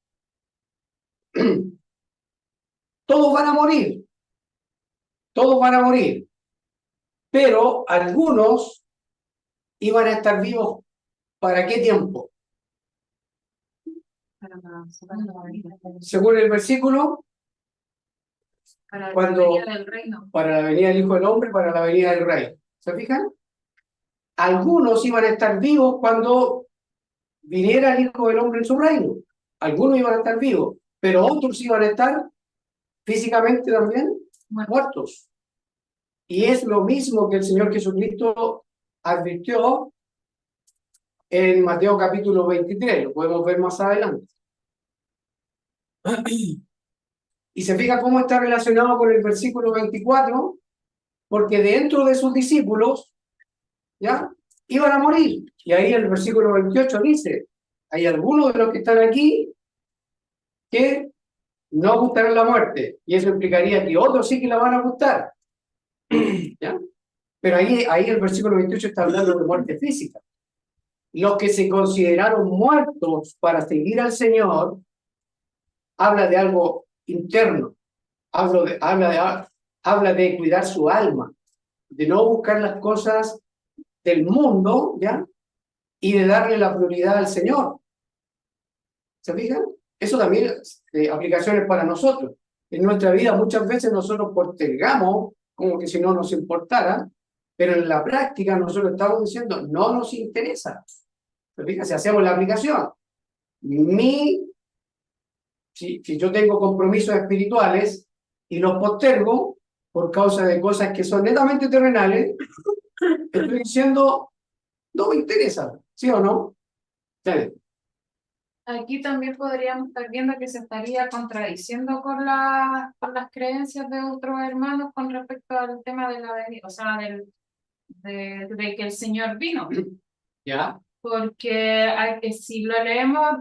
Speaker 1: Todos van a morir. Todos van a morir. Pero algunos iban a estar vivos. ¿Para qué tiempo? Según el versículo,
Speaker 4: Para
Speaker 1: cuando-
Speaker 4: la venida del reino.
Speaker 1: para la venida del Hijo del Hombre, para la venida del Rey. ¿Se fijan? Algunos iban a estar vivos cuando viniera el Hijo del Hombre en su reino. Algunos iban a estar vivos, pero otros iban a estar físicamente también muertos. Y es lo mismo que el Señor Jesucristo advirtió en Mateo capítulo 23, lo podemos ver más adelante. Y se fija cómo está relacionado con el versículo 24, porque dentro de sus discípulos, ¿ya? Iban a morir. Y ahí el versículo 28 dice, hay algunos de los que están aquí que no gustarán la muerte. Y eso implicaría que otros sí que la van a gustar. ¿Ya? Pero ahí el versículo 28 está hablando de muerte física. Los que se consideraron muertos para seguir al Señor, habla de algo interno, habla de cuidar su alma, de no buscar las cosas del mundo, ¿ya? Y de darle la prioridad al Señor. ¿Se fijan? Eso también aplicaciones para nosotros. En nuestra vida muchas veces nosotros postergamos como que si no nos importara, pero en la práctica nosotros estamos diciendo no nos interesa. ¿Se fijan? Si hacemos la aplicación, si yo tengo compromisos espirituales y los postergo por causa de cosas que son netamente terrenales, estoy diciendo no me interesa, ¿sí o no? ¿Sí?
Speaker 4: Aquí también podríamos estar viendo que se estaría contradiciendo con las creencias de otros hermanos con respecto al tema de la venida, o sea, de que el Señor vino.
Speaker 1: ¿Ya?
Speaker 4: Porque si lo leemos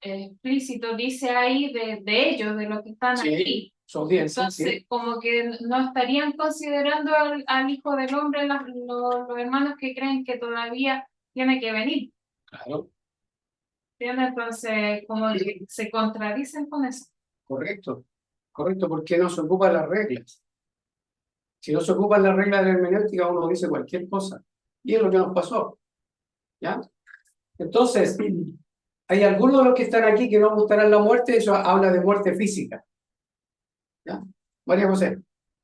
Speaker 4: explícito, dice ahí de ellos, de los que están
Speaker 1: Sí,
Speaker 4: aquí.
Speaker 1: su audiencia,
Speaker 4: Entonces,
Speaker 1: sí.
Speaker 4: como que no estarían considerando al Hijo del Hombre los hermanos que creen que todavía tiene que venir.
Speaker 1: Claro,
Speaker 4: ¿Entiendes? Entonces, como que se contradicen con eso.
Speaker 1: correcto, porque no se ocupan las reglas. Si no se ocupan las reglas de la hermenéutica, uno dice cualquier cosa. Y es lo que nos pasó. ¿Ya? Entonces, hay algunos de los que están aquí que no gustarán la muerte, eso habla de muerte física. ¿Ya? María José.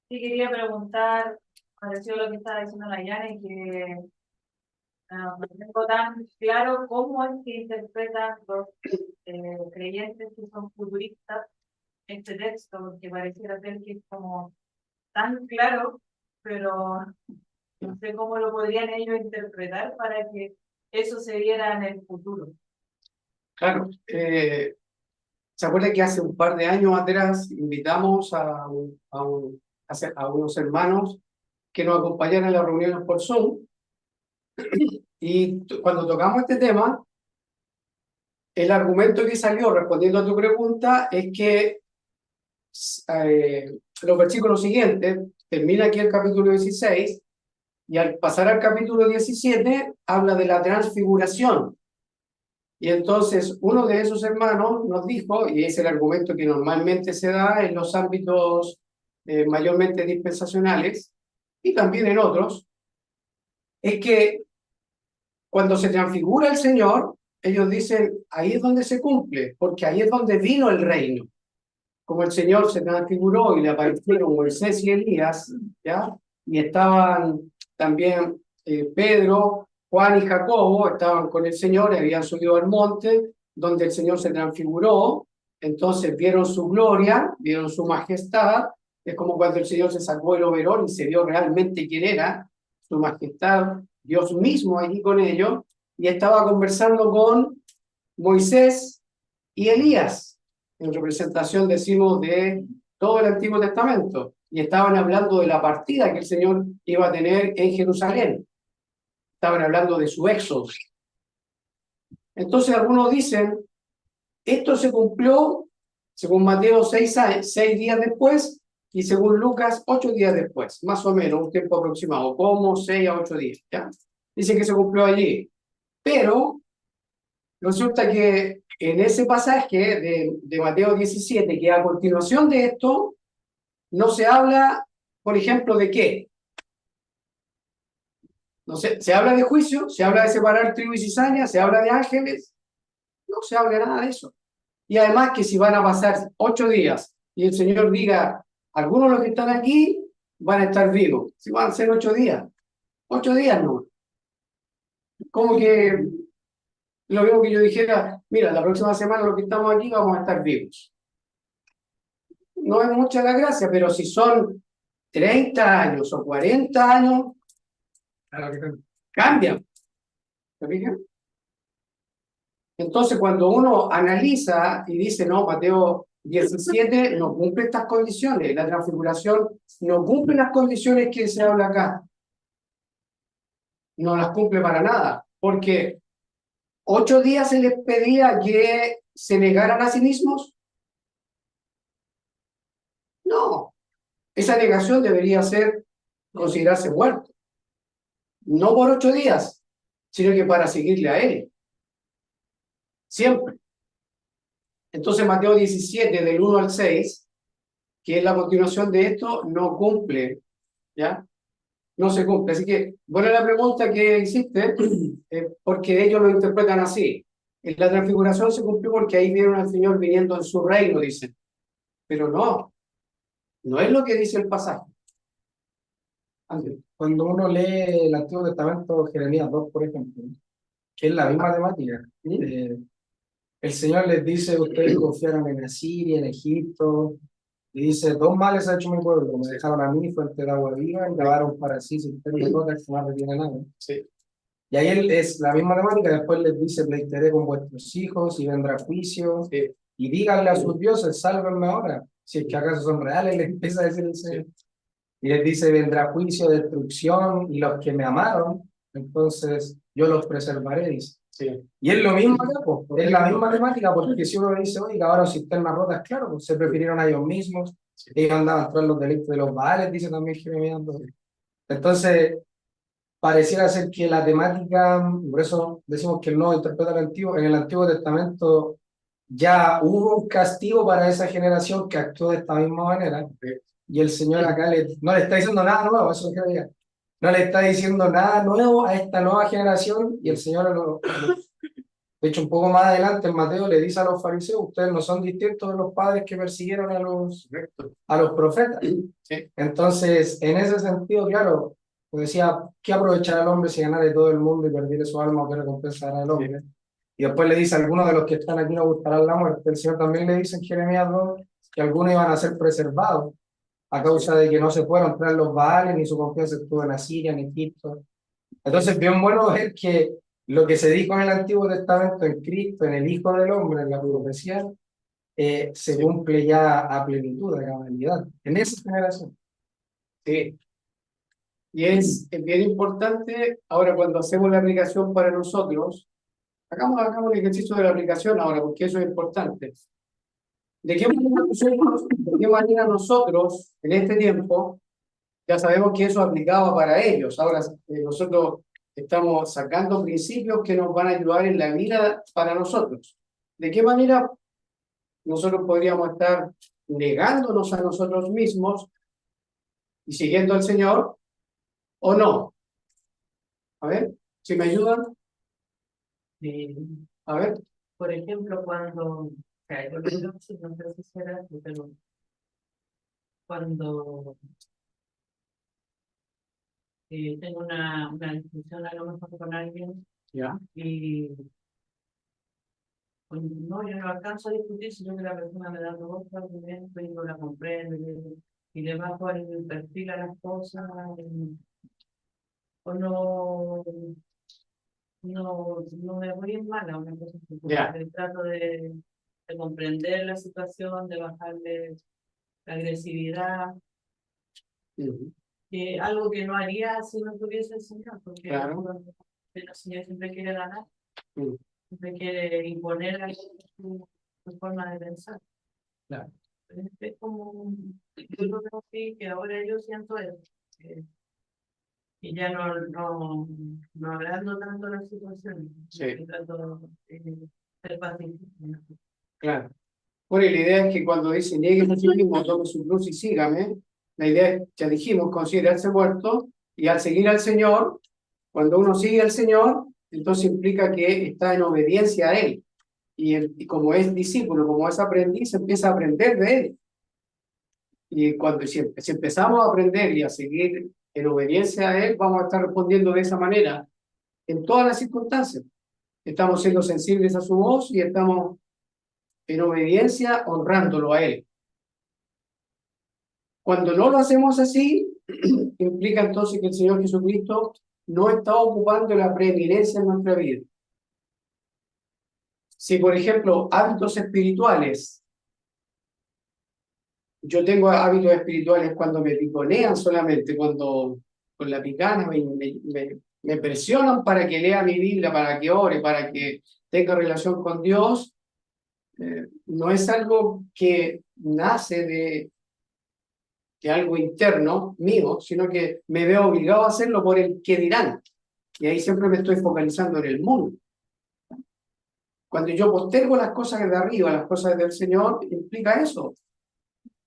Speaker 8: Sí, quería preguntar, pareció lo que estaba diciendo la Yane, que no tengo tan claro cómo es que interpretan los creyentes que son futuristas este texto, porque pareciera ser que es como tan claro, pero no sé cómo lo podrían ellos interpretar para que eso se diera en el futuro.
Speaker 1: Claro, ¿se acuerda que hace un par de años atrás invitamos a unos hermanos que nos acompañaran en las reuniones por Zoom? Y cuando tocamos este tema, el argumento que salió respondiendo a tu pregunta es que los versículos siguientes, termina aquí el capítulo 16, y al pasar al capítulo 17 habla de la transfiguración. Y entonces uno de esos hermanos nos dijo, y es el argumento que normalmente se da en los ámbitos mayormente dispensacionales, y también en otros, es que cuando se transfigura el Señor, ellos dicen, ahí es donde se cumple, porque ahí es donde vino el reino. Como el Señor se transfiguró y le aparecieron Moisés y Elías, ¿ya? Y estaban también Pedro, Juan y Jacobo, estaban con el Señor y habían subido al monte donde el Señor se transfiguró, entonces vieron su gloria, vieron su majestad, es como cuando el Señor se sacó el overol y se vio realmente quién era, su majestad, Dios mismo allí con ellos, y estaba conversando con Moisés y Elías, en representación, decimos, de todo el Antiguo Testamento, y estaban hablando de la partida que el Señor iba a tener en Jerusalén. Estaban hablando de su éxodo. Entonces algunos dicen, esto se cumplió según Mateo 6 días después y según Lucas 8 días después, más o menos, un tiempo aproximado, como 6 a 8 días, ¿ya? Dicen que se cumplió allí, pero resulta que en ese pasaje de Mateo 17, que a continuación de esto, no se habla, por ejemplo, ¿de qué? No sé, se habla de juicio, se habla de separar tribu y cizaña, se habla de ángeles, no se habla nada de eso. Y además que si van a pasar 8 días y el Señor diga, algunos de los que están aquí van a estar vivos, si van a ser 8 días no. Como que lo mismo que yo dijera, mira, la próxima semana los que estamos aquí vamos a estar vivos. No es mucha la gracia, pero si son 30 años o 40 años, cambian. ¿Se fijan? Entonces, cuando uno analiza y dice, no, Mateo 17 no cumple estas condiciones, la transfiguración no cumple las condiciones que se habla acá, no las cumple para nada, porque 8 días se les pedía que se negaran a sí mismos. No, esa negación debería considerarse muerto, no por 8 días, sino que para seguirle a él, siempre. Entonces Mateo 17, del 1 al 6, que es la continuación de esto, no cumple, ¿ya? No se cumple. Así que, bueno, la pregunta que hiciste, porque ellos lo interpretan así. En la transfiguración se cumplió porque ahí vieron al Señor viniendo en su reino, dicen. Pero no es lo que dice el pasaje. Andrés.
Speaker 6: Cuando uno lee el Antiguo Testamento, Jeremías 2, por ejemplo, que es la misma temática, el Señor les dice, ustedes confiaron en Asiria, en Egipto, y dice, 2 males ha hecho mi pueblo, me dejaron a mí, fuente de agua viva, y lavaron para sí cisternas rotas que no retienen agua.
Speaker 1: Sí.
Speaker 6: Y ahí él es la misma temática, después les dice, pleitearé con vuestros hijos y vendrá juicio,
Speaker 1: Sí.
Speaker 6: y díganle a sus dioses, sálvenme ahora, si es que acaso son reales, les empieza a decir el Señor. Y les dice, vendrá juicio, destrucción, y los que me amaron, entonces yo los preservaré, dice.
Speaker 1: Sí.
Speaker 6: Y es lo mismo acá, pues, es la misma temática, porque si uno dice, oiga, ahora cisternas rotas, claro, pues se prefirieron a ellos mismos, ellos andaban tras los delitos de los Baales, dice también Jeremías. Entonces, pareciera ser que la temática, por eso decimos que el Nuevo interpreta el Antiguo, en el Antiguo Testamento ya hubo un castigo para esa generación que actuó de esta misma manera, y el Señor acá no le está diciendo nada nuevo, eso es lo que diga. No le está diciendo nada nuevo a esta nueva generación, y el Señor de hecho, un poco más adelante en Mateo le dice a los fariseos, ustedes no son distintos de los padres que persiguieron a los profetas.
Speaker 1: Sí.
Speaker 6: Entonces, en ese sentido, claro, pues decía, ¿qué aprovechará el hombre si ganare todo el mundo y perdiere su alma o qué recompensará al hombre? Y después le dice, algunos de los que están aquí no buscarán la muerte. El Señor también le dice en Jeremías 2 que algunos iban a ser preservados a causa de que no se fueron tras los Baales ni su confianza estuvo en Asiria, en Egipto. Entonces, bien bueno ver que lo que se dijo en el Antiguo Testamento, en Cristo, en el Hijo del Hombre, en la profecía, se cumple ya a plenitud, a cabalidad, en esa generación.
Speaker 1: Sí. Y es bien importante, ahora cuando hacemos la aplicación para nosotros, hagamos el ejercicio de la aplicación ahora, porque eso es importante. ¿De qué manera nosotros, en este tiempo, ya sabemos que eso aplicaba para ellos? Ahora nosotros estamos sacando principios que nos van a ayudar en la vida para nosotros. ¿De qué manera nosotros podríamos estar negándonos a nosotros mismos y siguiendo al Señor o no? A ver, si me ayudan. A ver.
Speaker 8: Por ejemplo, cuando, yo creo que no sé si será, pero cuando tengo una discusión a lo mejor con alguien
Speaker 1: Ya.
Speaker 8: y pues, no, yo no alcanzo a discutir, sino que la persona me da otro argumento y no la comprendo y le bajo el perfil a las cosas o no me voy en mala, una cosa así,
Speaker 1: Ya.
Speaker 8: trato de comprender la situación, de bajarle la agresividad, algo que no haría si no tuviese el Señor, porque
Speaker 1: Claro.
Speaker 8: el Señor siempre quiere ganar. te quiere imponer a su forma de pensar.
Speaker 1: Claro.
Speaker 8: Es como, yo lo veo así, que ahora yo siento eso, y ya no hablando tanto de la situación,
Speaker 1: Sí.
Speaker 8: intentando ser pacífico.
Speaker 1: Claro. Bueno, y la idea es que cuando dice niegue a sí mismo, tome su cruz y sígame, la idea es, ya dijimos, considerarse muerto, y al seguir al Señor, cuando uno sigue al Señor, entonces implica que está en obediencia a Él. Y como es discípulo, como es aprendiz, empieza a aprender de Él. Y si empezamos a aprender y a seguir en obediencia a Él, vamos a estar respondiendo de esa manera en todas las circunstancias. Estamos siendo sensibles a su voz y estamos en obediencia honrándolo a Él. Cuando no lo hacemos así, implica entonces que el Señor Jesucristo no está ocupando la preeminencia en nuestra vida. Si, por ejemplo, hábitos espirituales, yo tengo hábitos espirituales cuando me piconean solamente, cuando con la picana me presionan para que lea mi Biblia, para que ore, para que tenga relación con Dios, no es algo que nace de algo interno mío, sino que me veo obligado a hacerlo por el que dirán. Y ahí siempre me estoy focalizando en el mundo. Cuando yo postergo las cosas de arriba, las cosas del Señor, implica eso.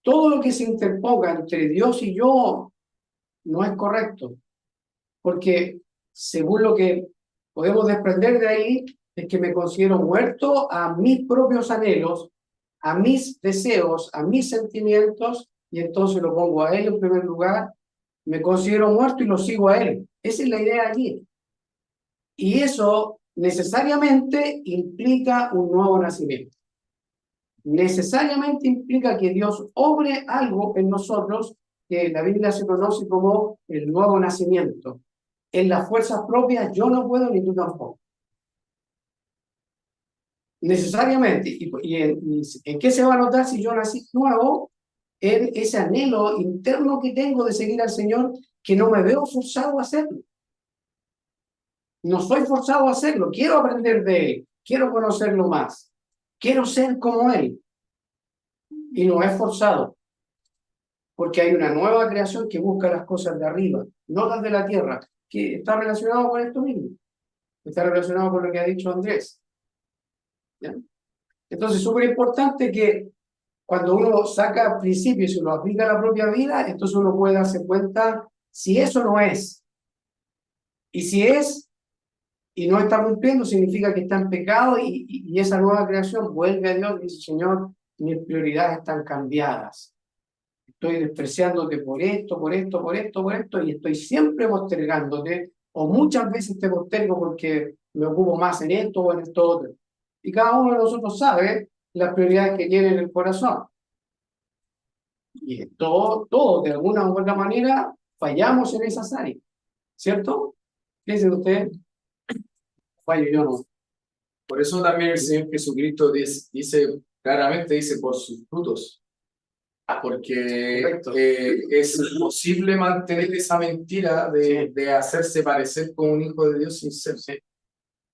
Speaker 1: Todo lo que se interponga entre Dios y yo no es correcto. Porque según lo que podemos desprender de ahí, es que me considero muerto a mis propios anhelos, a mis deseos, a mis sentimientos, y entonces lo pongo a Él en primer lugar, me considero muerto y lo sigo a Él. Esa es la idea allí. Y eso necesariamente implica un nuevo nacimiento. Necesariamente implica que Dios obre algo en nosotros que la Biblia se conoce como el nuevo nacimiento. En las fuerzas propias yo no puedo ni tú tampoco. Necesariamente. ¿Y en qué se va a notar si yo nací nuevo? En ese anhelo interno que tengo de seguir al Señor, que no me veo forzado a hacerlo. No soy forzado a hacerlo. Quiero aprender de Él. Quiero conocerlo más. Quiero ser como Él. Y no es forzado. Porque hay una nueva creación que busca las cosas de arriba, no las de la tierra, que está relacionado con esto mismo. Está relacionado con lo que ha dicho Andrés. ¿Ya? Entonces, súper importante que cuando uno saca principios y lo aplica a la propia vida, entonces uno puede darse cuenta si eso no es. Y si es y no está cumpliendo, significa que está en pecado y esa nueva creación vuelve a Dios y dice, Señor, mis prioridades están cambiadas. Estoy despreciándote por esto, por esto, por esto, por esto, y estoy siempre postergándote, o muchas veces te postergo porque me ocupo más en esto o en esto otro. Y cada uno de nosotros sabe las prioridades que tiene en el corazón. Y todos, de alguna u otra manera, fallamos en esas áreas. ¿Cierto? ¿Qué dicen ustedes? Fallo yo no.
Speaker 3: Por eso también el Señor Jesucristo dice claramente, dice, por sus frutos. Porque
Speaker 1: Correcto.
Speaker 3: es imposible mantener esa mentira de hacerse parecer como un hijo de Dios sin ser.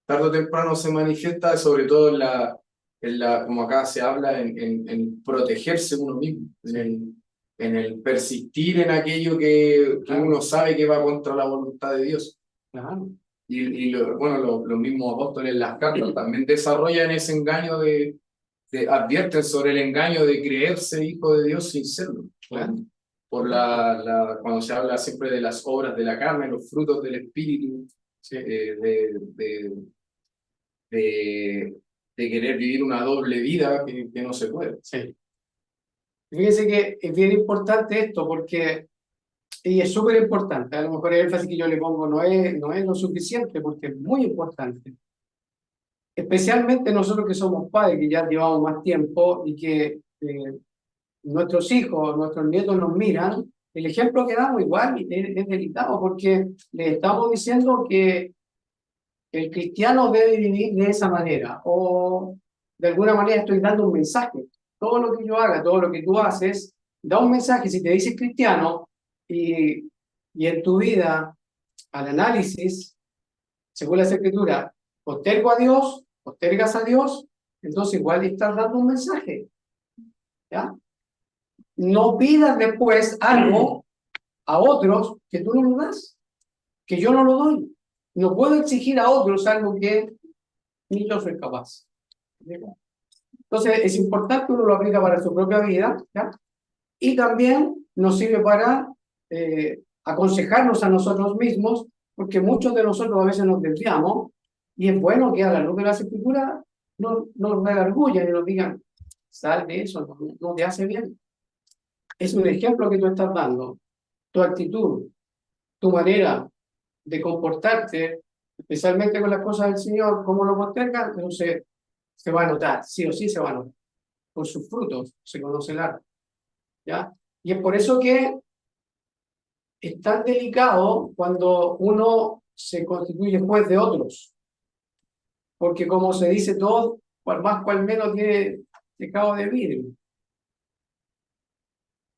Speaker 3: Tarde o temprano se manifiesta, sobre todo como acá se habla, en protegerse uno mismo, en el persistir en aquello que uno sabe que va contra la voluntad de Dios.
Speaker 1: Claro.
Speaker 3: Y los mismos apóstoles en las cartas también desarrollan ese engaño advierten sobre el engaño de creerse hijo de Dios sin serlo.
Speaker 1: Claro.
Speaker 3: Por cuando se habla siempre de las obras de la carne, los frutos del espíritu, de querer vivir una doble vida que no se puede.
Speaker 1: Sí. Fíjense que es bien importante esto porque, y es súper importante, a lo mejor el énfasis que yo le pongo no es lo suficiente porque es muy importante. Especialmente nosotros que somos padres, que ya llevamos más tiempo y que nuestros hijos, nuestros nietos nos miran, el ejemplo que damos igual es delicado porque les estamos diciendo que el cristiano debe vivir de esa manera o de alguna manera estoy dando un mensaje. Todo lo que yo haga, todo lo que tú haces, da un mensaje. Si te dices cristiano y en tu vida, al análisis, según la Escritura, postergo a Dios postergas a Dios, entonces igual le estás dando un mensaje. ¿Ya? No pidas después algo a otros que tú no lo das, que yo no lo doy. No puedo exigir a otros algo que ni yo soy capaz. Entonces es importante que uno lo aplica para su propia vida, ¿ya? Y también nos sirve para aconsejarnos a nosotros mismos, porque muchos de nosotros a veces nos desviamos, y es bueno que a la luz de las Escrituras nos redargullen y nos digan, sal de eso, no te hace bien. Es un ejemplo que tú estás dando, tu actitud, tu manera de comportarte, especialmente con las cosas del Señor, como lo postergan, entonces se va a notar, sí o sí se va a notar. Por sus frutos se conoce el árbol, ¿ya? Y es por eso que es tan delicado cuando uno se constituye juez de otros, porque como se dice todo, cual más cual menos tiene pecado de vidrio.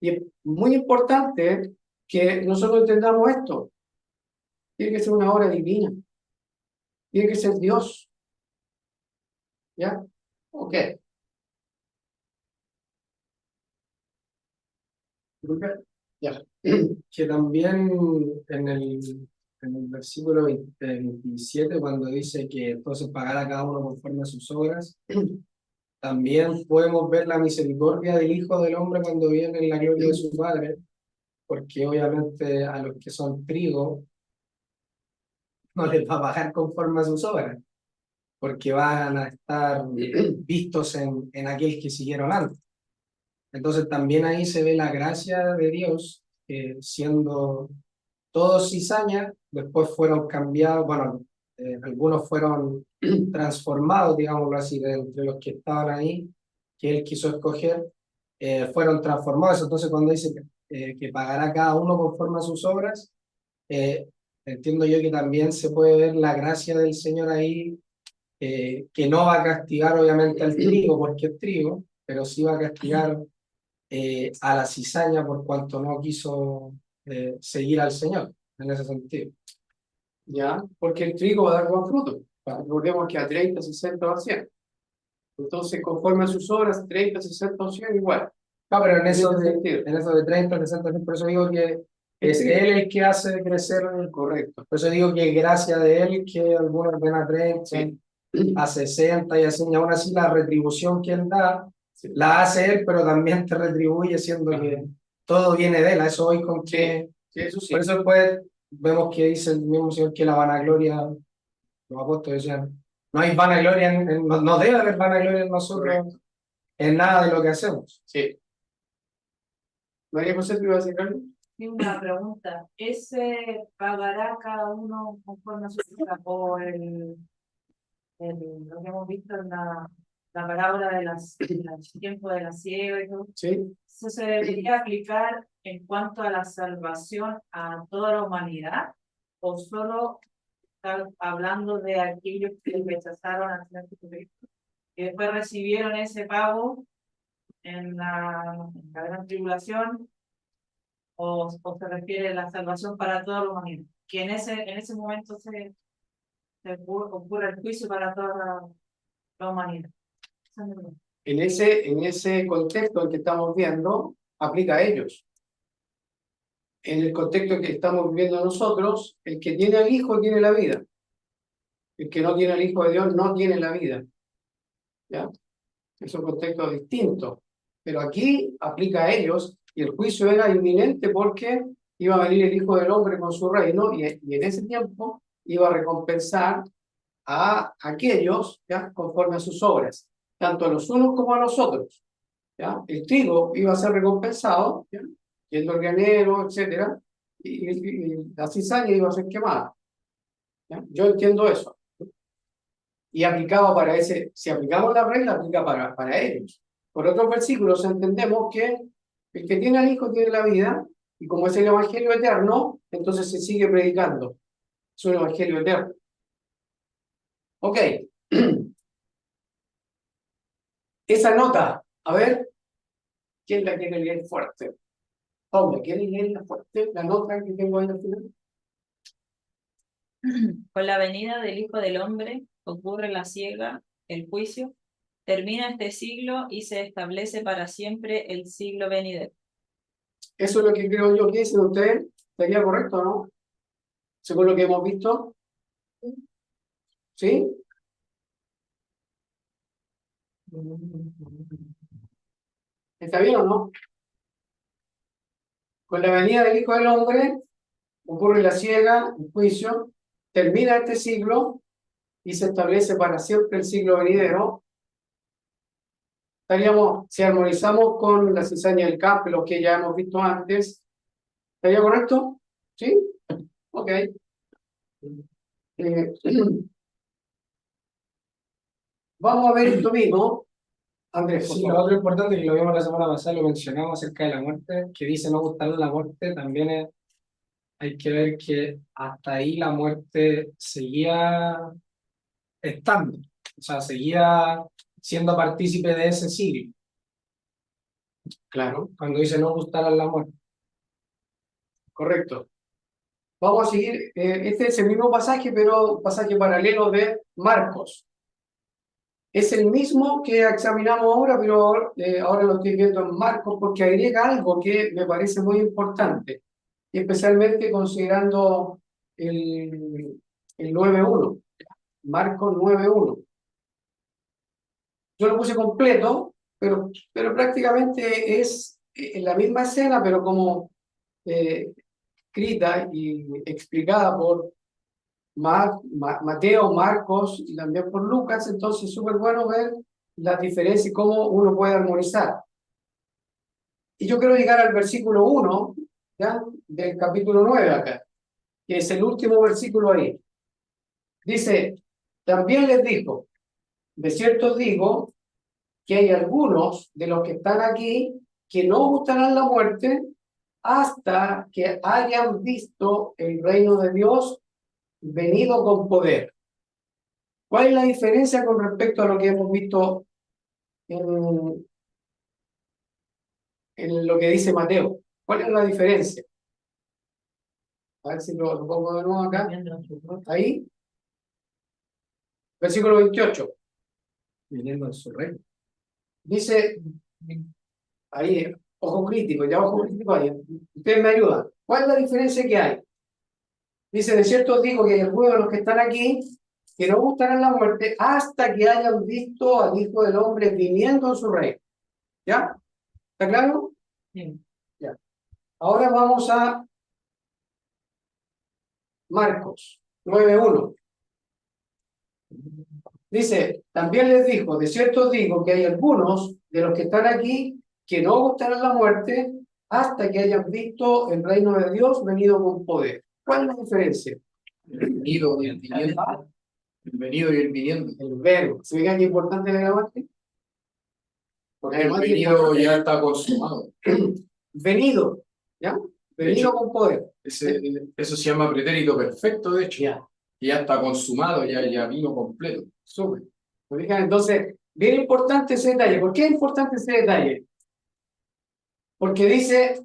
Speaker 1: Y es muy importante que nosotros entendamos esto. Tiene que ser una obra divina. Tiene que ser Dios. ¿Ya? Ok. Ya.
Speaker 6: Que también en el versículo 27, cuando dice que entonces pagará cada uno conforme a sus obras, también podemos ver la misericordia del Hijo del Hombre cuando viene en la gloria de su Padre, porque obviamente a los que son trigo no les va a pagar conforme a sus obras, porque van a estar vistos en aquel que siguieron antes. Entonces también ahí se ve la gracia de Dios, siendo todos cizaña, después fueron cambiados, bueno, algunos fueron transformados, digámoslo así, de entre los que estaban ahí, que él quiso escoger, fueron transformados. Entonces cuando dice que pagará cada uno conforme a sus obras, entiendo yo que también se puede ver la gracia del Señor ahí, que no va a castigar obviamente al trigo porque es trigo, pero sí va a castigar a la cizaña por cuanto no quiso seguir al Señor, en ese sentido.
Speaker 1: ¿Ya? Porque el trigo va a dar buen fruto. Recordemos que a 30, 60 o a 100. Entonces, conforme a sus obras, 30, 60 o 100 igual.
Speaker 6: No, pero en
Speaker 1: En
Speaker 6: eso
Speaker 1: ese
Speaker 6: de,
Speaker 1: sentido.
Speaker 6: en eso de 30, 60, por eso digo que es
Speaker 1: Sí.
Speaker 6: él el que hace crecer,
Speaker 1: Correcto.
Speaker 6: por eso digo que es gracia de él que algunos ven a 30,
Speaker 1: Sí.
Speaker 6: a 60 y así, y aún así la retribución que él da,
Speaker 1: Sí.
Speaker 6: la hace él, pero también te retribuye siendo que todo viene de él, a eso hoy con que...
Speaker 1: Sí, eso sí.
Speaker 6: Por eso después vemos que dice el mismo Señor que la vanagloria, los apóstoles decían, no hay vanagloria, no debe haber vanagloria en nosotros,
Speaker 1: Correcto.
Speaker 6: en nada de lo que hacemos.
Speaker 1: Sí. María José, ¿te iba a decir algo?
Speaker 8: Y una pregunta, ¿ese pagará cada uno conforme a su obra o lo que hemos visto en la parábola del tiempo de la siega y todo?
Speaker 1: Sí.
Speaker 8: ¿Eso se debería aplicar en cuanto a la salvación a toda la humanidad o solo estar hablando de aquellos que rechazaron al Señor Jesucristo y después recibieron ese pago en la gran tribulación? ¿O se refiere a la salvación para toda la humanidad? Que en ese momento ocurre el juicio para toda la humanidad. Esa es mi pregunta.
Speaker 1: En ese contexto en que estamos viendo, aplica a ellos. En el contexto que estamos viviendo nosotros, el que tiene al Hijo tiene la vida. El que no tiene al Hijo de Dios no tiene la vida. ¿Ya? Es un contexto distinto. Pero aquí aplica a ellos y el juicio era inminente porque iba a venir el Hijo del Hombre con su reino y en ese tiempo iba a recompensar a aquellos, ¿ya? Conforme a sus obras, tanto a los unos como a los otros. ¿Ya? El trigo iba a ser recompensado, ¿ya? Yendo al granero, etcétera, y la cizaña iba a ser quemada. ¿Ya? Yo entiendo eso. Y aplicaba para ese, si aplicamos la regla, aplica para ellos. Por otros versículos entendemos que el que tiene al Hijo tiene la vida, y como es el Evangelio eterno, entonces se sigue predicando. Es un Evangelio eterno. Ok. Esa nota, a ver, ¿quién la quiere leer fuerte? Hombre, ¿quiere leer fuerte la nota que tengo ahí al final?
Speaker 9: Con la venida del Hijo del Hombre ocurre la siega
Speaker 8: el juicio, termina este siglo y se establece para siempre el siglo venidero.
Speaker 1: Eso es lo que creo yo que dicen ustedes. ¿Estaría correcto, no? Según lo que hemos visto. ¿Sí? ¿Está bien o no? Con la venida del Hijo del Hombre ocurre la ciega, el juicio, termina este siglo y se establece para siempre el siglo venidero. Estaríamos, si armonizamos con la cizaña del campo, lo que ya hemos visto antes, ¿estaría correcto? ¿Sí? Ok. Vamos a ver esto mismo. Andrés, por
Speaker 6: Sí, lo
Speaker 1: favor.
Speaker 6: otro importante que lo vimos la semana pasada, lo mencionamos acerca de la muerte, que dice no gustarle la muerte, también hay que ver que hasta ahí la muerte seguía estando, o sea, seguía siendo partícipe de ese siglo,
Speaker 1: Claro,
Speaker 6: cuando dice no gustarle la muerte.
Speaker 1: correcto. Vamos a seguir, este es el mismo pasaje, pero pasaje paralelo de Marcos. Es el mismo que examinamos ahora, pero ahora lo estoy viendo en Marcos porque agrega algo que me parece muy importante, y especialmente considerando el 9.1, Marcos 9.1. Yo lo puse completo, pero prácticamente es la misma escena, pero como escrita y explicada por Mateo, Marcos y también por Lucas. Entonces súper bueno ver las diferencias y cómo uno puede armonizar. Y yo quiero llegar al versículo 1, ¿ya? Del capítulo 9 acá, que es el último versículo ahí. Dice, también les dijo, de cierto os digo, que hay algunos de los que están aquí que no gustarán la muerte hasta que hayan visto el reino de Dios venido con poder. ¿Cuál es la diferencia con respecto a lo que hemos visto en lo que dice Mateo? ¿Cuál es la diferencia? A ver si lo pongo de nuevo acá. Ahí. Versículo 28.
Speaker 6: Viniendo en su reino.
Speaker 1: Dice, ahí, ojo crítico, ya ojo crítico ahí. Ustedes me ayudan. ¿Cuál es la diferencia que hay? Dice, de cierto os digo que hay algunos de los que están aquí que no gustarán la muerte hasta que hayan visto al Hijo del Hombre viniendo en su reino. ¿Ya? ¿Está claro?
Speaker 8: Sí.
Speaker 1: Ya. Ahora vamos a Marcos 9.1. Dice, también les dijo, de cierto os digo que hay algunos de los que están aquí que no gustarán la muerte hasta que hayan visto el reino de Dios venido con poder. ¿Cuál es la diferencia?
Speaker 3: El venido y el viniendo. El venido y el viniendo.
Speaker 1: El verbo. ¿Se fijan qué importante la gramática? Porque
Speaker 3: El venido ya está consumado.
Speaker 1: venido, ¿ya? Venido
Speaker 3: hecho,
Speaker 1: con poder.
Speaker 3: Eso se llama pretérito perfecto, de hecho.
Speaker 1: Ya,
Speaker 3: Ya está consumado, ya vino completo.
Speaker 1: súper. ¿Se fijan? Entonces, bien importante ese detalle. ¿Por qué es importante ese detalle? Porque dice,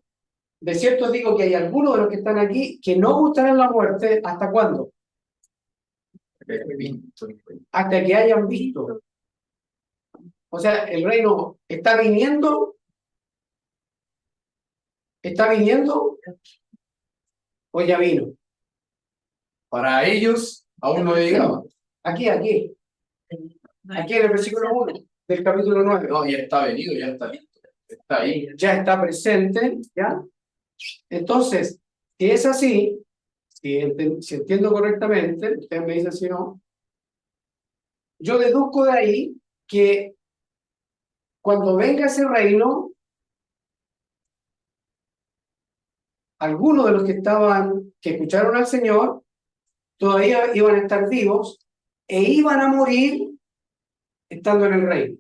Speaker 1: de cierto digo que hay algunos de los que están aquí que no gustarán la muerte, ¿hasta cuándo? Hasta que hayan visto. O sea, el reino está viniendo o ya vino.
Speaker 3: Para ellos, aún no llegaba.
Speaker 1: Aquí en el versículo 1 del capítulo 9.
Speaker 3: No, ya está venido, ya está listo. Está ahí.
Speaker 1: Ya está presente, ¿ya? Entonces, si es así, si entiendo correctamente, ustedes me dicen si no, yo deduzco de ahí que cuando venga ese reino, algunos de los que escucharon al Señor, todavía iban a estar vivos e iban a morir estando en el reino.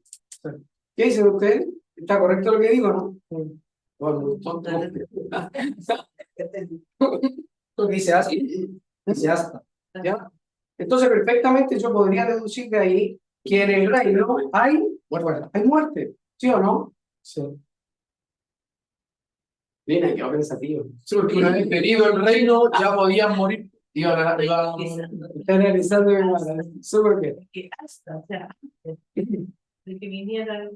Speaker 1: ¿Qué dicen ustedes? ¿Está correcto lo que digo, no? Bueno, tonto.
Speaker 6: Dice así, dice hasta.
Speaker 1: ¿Ya? Entonces, perfectamente yo podría deducir de ahí que en el reino hay muerte, ¿sí o no?
Speaker 6: Sí.
Speaker 1: Mira, qué pensativo.
Speaker 3: Sí, porque una vez venido el reino, ya podían morir.
Speaker 1: Está analizando mi hermana. Súper bien.
Speaker 8: Que hasta, o sea, de que viniera el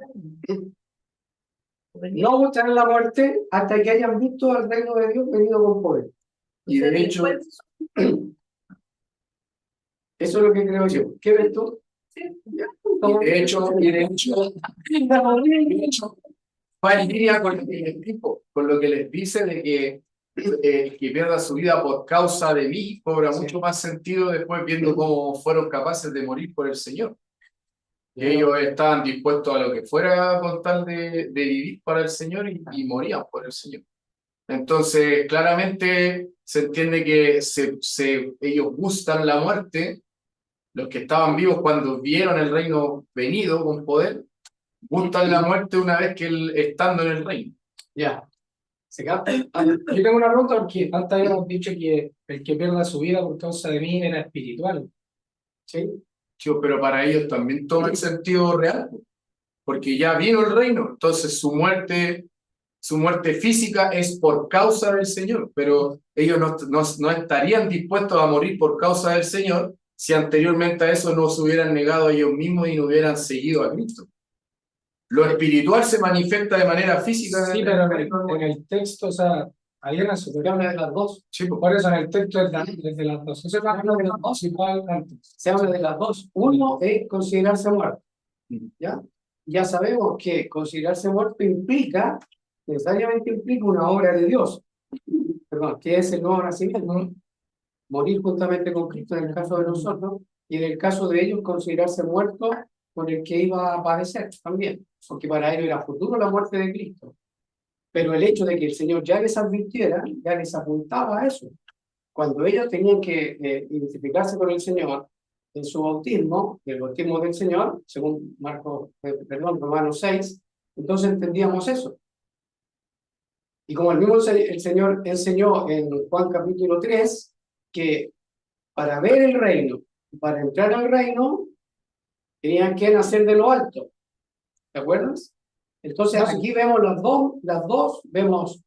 Speaker 8: reino.
Speaker 1: No buscarán la muerte hasta que hayan visto al reino de Dios venido con poder.
Speaker 3: Y de hecho,
Speaker 1: Eso es lo que creo yo. ¿Qué ves tú?
Speaker 3: de hecho, va en línea con lo que les dijo, con lo que les dice de que el que pierda su vida por causa de mí cobra mucho más sentido después viendo cómo fueron capaces de morir por el Señor. Que ellos estaban dispuestos a lo que fuera con tal de vivir para el Señor y morían por el Señor. Entonces, claramente se entiende que ellos gustan la muerte, los que estaban vivos cuando vieron el reino venido con poder, gustan la muerte una vez que estando en el reino.
Speaker 1: Ya. ¿Se capta?
Speaker 6: Yo tengo una pregunta porque antes habíamos dicho que el que pierda su vida por causa de mí era espiritual.
Speaker 1: ¿Sí?
Speaker 3: Pero para ellos también toma el sentido real, porque ya vino el reino, entonces su muerte física es por causa del Señor, pero ellos no estarían dispuestos a morir por causa del Señor si anteriormente a eso no se hubieran negado a ellos mismos y no hubieran seguido a Cristo. Lo espiritual se manifiesta de manera física.
Speaker 6: Sí, pero en el texto, o sea, ahí en la superior
Speaker 1: habla de las dos.
Speaker 6: Sí, pues por eso en el texto es de las dos. Eso se habla de las dos igual antes.
Speaker 1: Se habla de las dos. Uno es considerarse muerto. ¿Ya? Ya sabemos que considerarse muerto necesariamente implica una obra de Dios. Perdón, que es el nuevo nacimiento. Morir juntamente con Cristo en el caso de nosotros, y en el caso de ellos considerarse muerto con el que iba a padecer también, porque para ellos era futuro la muerte de Cristo. Pero el hecho de que el Señor ya les advirtiera, ya les apuntaba a eso. Cuando ellos tenían que identificarse con el Señor en su bautismo, el bautismo del Señor, según Romanos 6, entonces entendíamos eso. Y como el mismo el Señor enseñó en Juan capítulo 3, que para ver el reino, para entrar al reino, tenían que nacer de lo alto. ¿Te acuerdas? Entonces aquí vemos las dos, vemos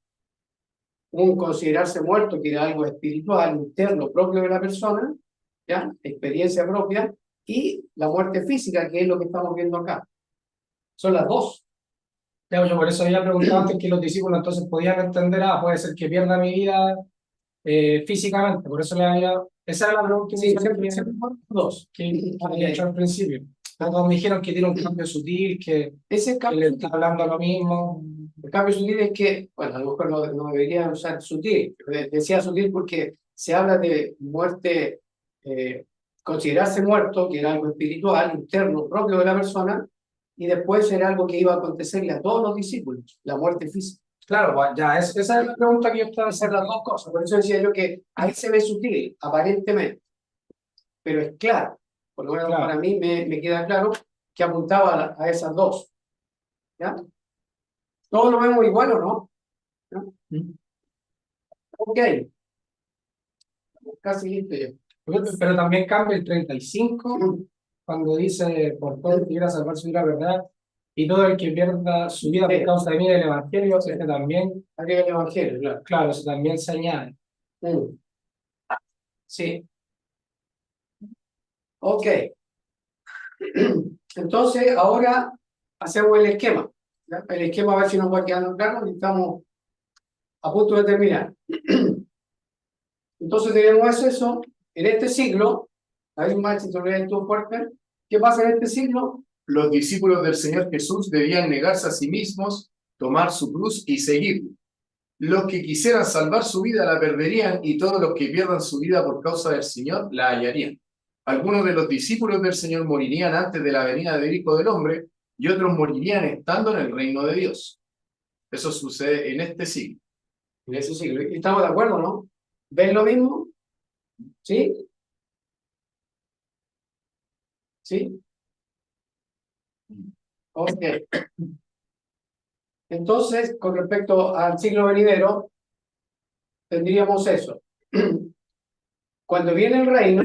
Speaker 1: un considerarse muerto, que era algo espiritual, interno, propio de la persona, ¿ya? Experiencia propia, y la muerte física, que es lo que estamos viendo acá. Son las dos.
Speaker 6: Claro, yo por eso había preguntado antes que los discípulos entonces podían entender, puede ser que pierda mi vida físicamente, por eso le había... Esa era la pregunta
Speaker 1: Sí,
Speaker 6: que
Speaker 1: siempre dos.
Speaker 6: había hecho al principio. Todos me dijeron que tiene un cambio sutil, que
Speaker 1: Ese
Speaker 6: le
Speaker 1: cambio,
Speaker 6: está hablando lo mismo.
Speaker 1: el cambio sutil es que, bueno, a lo mejor no debería usar sutil, decía sutil porque se habla de muerte, considerarse muerto, que era algo espiritual, interno, propio de la persona, y después era algo que iba a acontecerle a todos los discípulos, la muerte física.
Speaker 6: Claro, pues, ya, esa es la pregunta que yo estaba
Speaker 1: Hacer
Speaker 6: haciendo.
Speaker 1: las dos cosas, por eso decía yo que ahí se ve sutil, aparentemente, pero es claro, por lo menos
Speaker 6: Claro.
Speaker 1: para mí me queda claro que apuntaba a esas dos. ¿Ya? ¿Todos lo vemos igual o no? ¿No? Ok. Casi listo ya.
Speaker 6: Pero también cambia el 35, cuando dice, por todo el que quiera salvar su vida, ¿verdad? Y todo el que pierda su vida por causa de mí del Evangelio, ese también,
Speaker 1: Agrega el Evangelio, claro.
Speaker 6: claro, eso también se añade.
Speaker 1: Sí. Ok. Entonces, ahora hacemos el esquema. ¿Ya? El esquema, a ver si nos va quedando claro, y estamos a punto de terminar. Entonces, tenemos eso. En este siglo, hay un más, si te lo tú fuerte. ¿Qué pasa en este siglo?
Speaker 3: Los discípulos del Señor Jesús debían negarse a sí mismos, tomar su cruz y seguirlo. Los que quisieran salvar su vida la perderían y todos los que pierdan su vida por causa del Señor la hallarían. Algunos de los discípulos del Señor morirían antes de la venida del Hijo del Hombre y otros morirían estando en el reino de Dios. Eso sucede en este siglo.
Speaker 1: En ese siglo. ¿Y estamos de acuerdo, no? ¿Ven lo mismo? ¿Sí? ¿Sí? Ok. Entonces, con respecto al siglo venidero, tendríamos eso. Cuando viene el reino,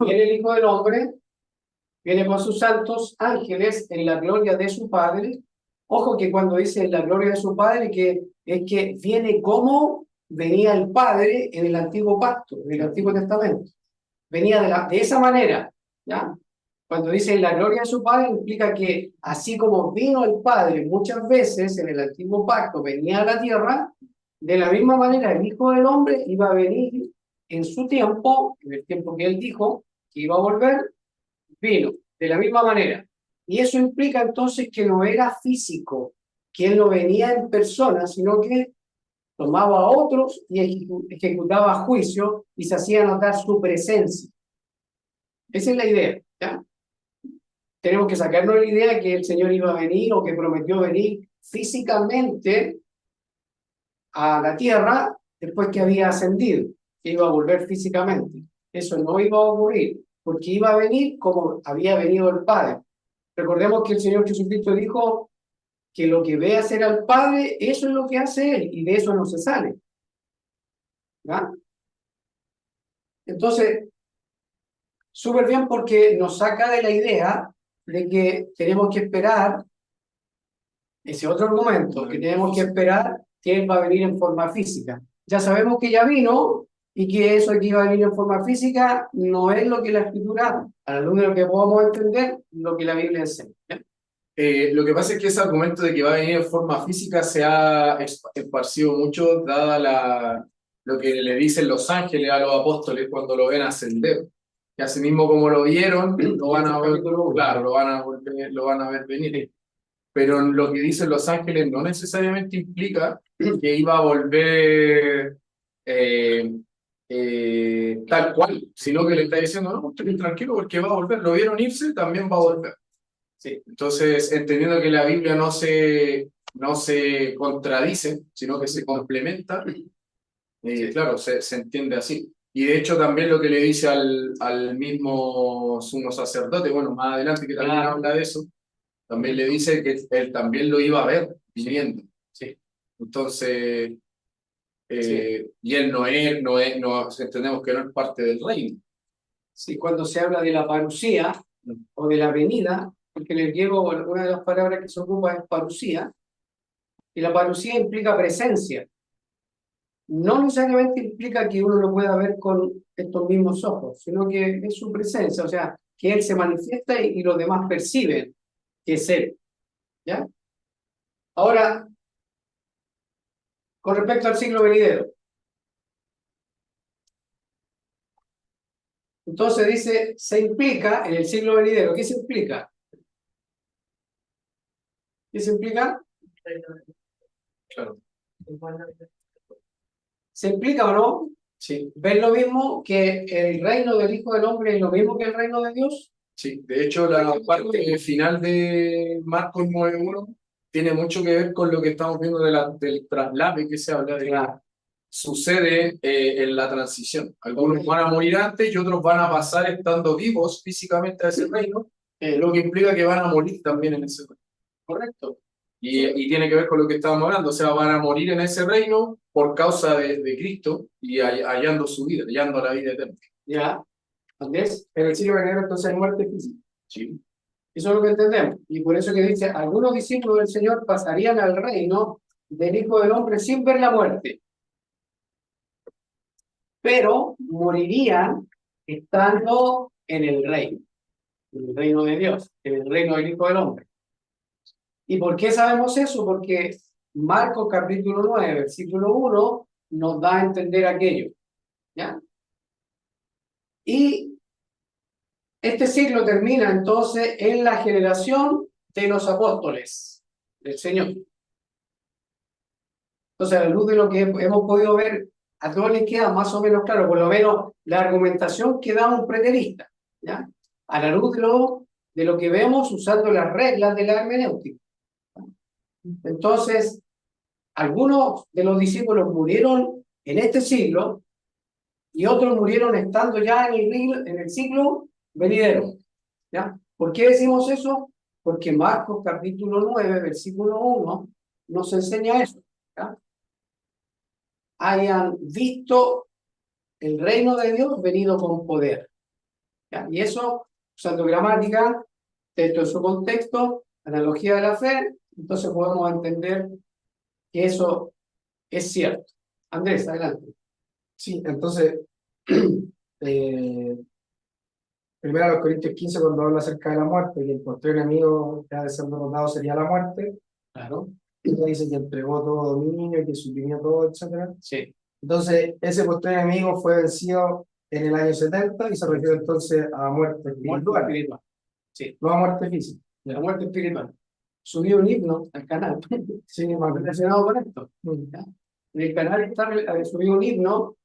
Speaker 1: viene el Hijo del Hombre, viene con sus santos ángeles en la gloria de su Padre. Ojo que cuando dice en la gloria de su Padre, que es que viene como venía el Padre en el Antiguo Pacto, en el Antiguo Testamento. Venía de esa manera, ¿ya? Cuando dice la gloria de su Padre, implica que así como vino el Padre muchas veces en el Antiguo Pacto, venía a la tierra, de la misma manera el Hijo del Hombre iba a venir en su tiempo, en el tiempo que él dijo que iba a volver, vino, de la misma manera. Y eso implica entonces que no era físico, que él no venía en persona, sino que tomaba a otros y ejecutaba juicio y se hacía notar su presencia. Esa es la idea, ¿ya? Tenemos que sacarnos la idea de que el Señor iba a venir o que prometió venir físicamente a la tierra después que había ascendido, que iba a volver físicamente. Eso no iba a ocurrir, porque iba a venir como había venido el Padre. Recordemos que el Señor Jesucristo dijo que lo que ve hacer al Padre, eso es lo que hace Él, y de eso no se sale. ¿Ya? Entonces, súper bien porque nos saca de la idea de que tenemos que esperar ese otro argumento, que tenemos que esperar que Él va a venir en forma física. Ya sabemos que ya vino y que eso de que iba a venir en forma física no es lo que la Escritura, a la luz de lo que podamos entender, lo que la Biblia enseña. ¿Ya?
Speaker 3: Lo que pasa es que ese argumento de que va a venir en forma física se ha esparcido mucho, dada lo que le dicen los ángeles a los apóstoles cuando lo ven ascender. Que así mismo como lo vieron, lo van a ver, claro, lo van a ver venir. Pero lo que dicen los ángeles no necesariamente implica que iba a volver tal cual, sino que le está diciendo, no, estén tranquilo porque va a volver. Lo vieron irse, también va a volver. Sí. Entonces, entendiendo que la Biblia no se contradice, sino que se complementa, claro, se entiende así. Y de hecho también lo que le dice al mismo sumo sacerdote, bueno, más adelante que también habla de eso, también le dice que él también lo iba a ver viniendo. Sí. Entonces, y él no, entendemos que no es parte del reino.
Speaker 1: Sí, cuando se habla de la parucía o de la venida, porque en el griego una de las palabras que se ocupa es parucía, y la parucía implica presencia. No necesariamente implica que uno lo pueda ver con estos mismos ojos, sino que es su presencia, o sea, que Él se manifiesta y los demás perciben que es Él. ¿Ya? Ahora, con respecto al siglo venidero. Entonces dice, se implica en el siglo venidero. ¿Qué se implica? ¿Qué se implica?
Speaker 3: Claro.
Speaker 1: ¿Se implica o no?
Speaker 3: Sí.
Speaker 1: ¿Ven lo mismo que el reino del Hijo del Hombre es lo mismo que el reino de Dios?
Speaker 3: Sí, de hecho la parte final de Marcos 9:1 tiene mucho que ver con lo que estamos viendo del traslave que se habla de que sucede en la transición. Algunos van a morir antes y otros van a pasar estando vivos físicamente a ese reino, lo que implica que van a morir también en ese reino. Correcto. Y tiene que ver con lo que estábamos hablando, o sea, van a morir en ese reino por causa de Cristo y hallando su vida, hallando la vida eterna.
Speaker 1: Ya. Andrés, en el siglo venidero entonces hay muerte física.
Speaker 3: Sí.
Speaker 1: Eso es lo que entendemos. Y por eso que dice, algunos discípulos del Señor pasarían al reino del Hijo del Hombre sin ver la muerte, pero morirían estando en el reino de Dios, en el reino del Hijo del Hombre. ¿Y por qué sabemos eso? Porque Marcos capítulo 9, versículo 1, nos da a entender aquello. ¿Ya? Y este siglo termina entonces en la generación de los apóstoles del Señor. Entonces, a la luz de lo que hemos podido ver, a todos les queda más o menos claro, por lo menos la argumentación que da un preterista, ¿ya? A la luz de lo que vemos usando las reglas de la hermenéutica. Entonces, algunos de los discípulos murieron en este siglo y otros murieron estando ya en el siglo venidero. ¿Ya? ¿Por qué decimos eso? Porque Marcos capítulo 9, versículo 1 nos enseña eso. ¿Ya? Hayan visto el reino de Dios venido con poder. ¿Ya? Y eso, usando gramática, dentro de su contexto, analogía de la fe, entonces podemos entender que eso es cierto. Andrés, adelante.
Speaker 6: Sí, entonces, primero a los Corintios 15, cuando habla acerca de la muerte, que el postrer enemigo que ha de ser derrotado sería la muerte,
Speaker 1: Claro,
Speaker 6: y dice que entregó todo dominio, que suprimió todo, etcétera.
Speaker 1: sí,
Speaker 6: Entonces, ese postrer enemigo fue vencido en el año 70 y se refiere entonces a muerte
Speaker 1: muerte
Speaker 6: espiritual,
Speaker 1: espiritual. Sí,
Speaker 6: no a muerte física.
Speaker 1: la muerte espiritual. Subí un himno al canal
Speaker 6: Sí, más
Speaker 1: relacionado con esto. ¿Ya? En el canal está subido un himno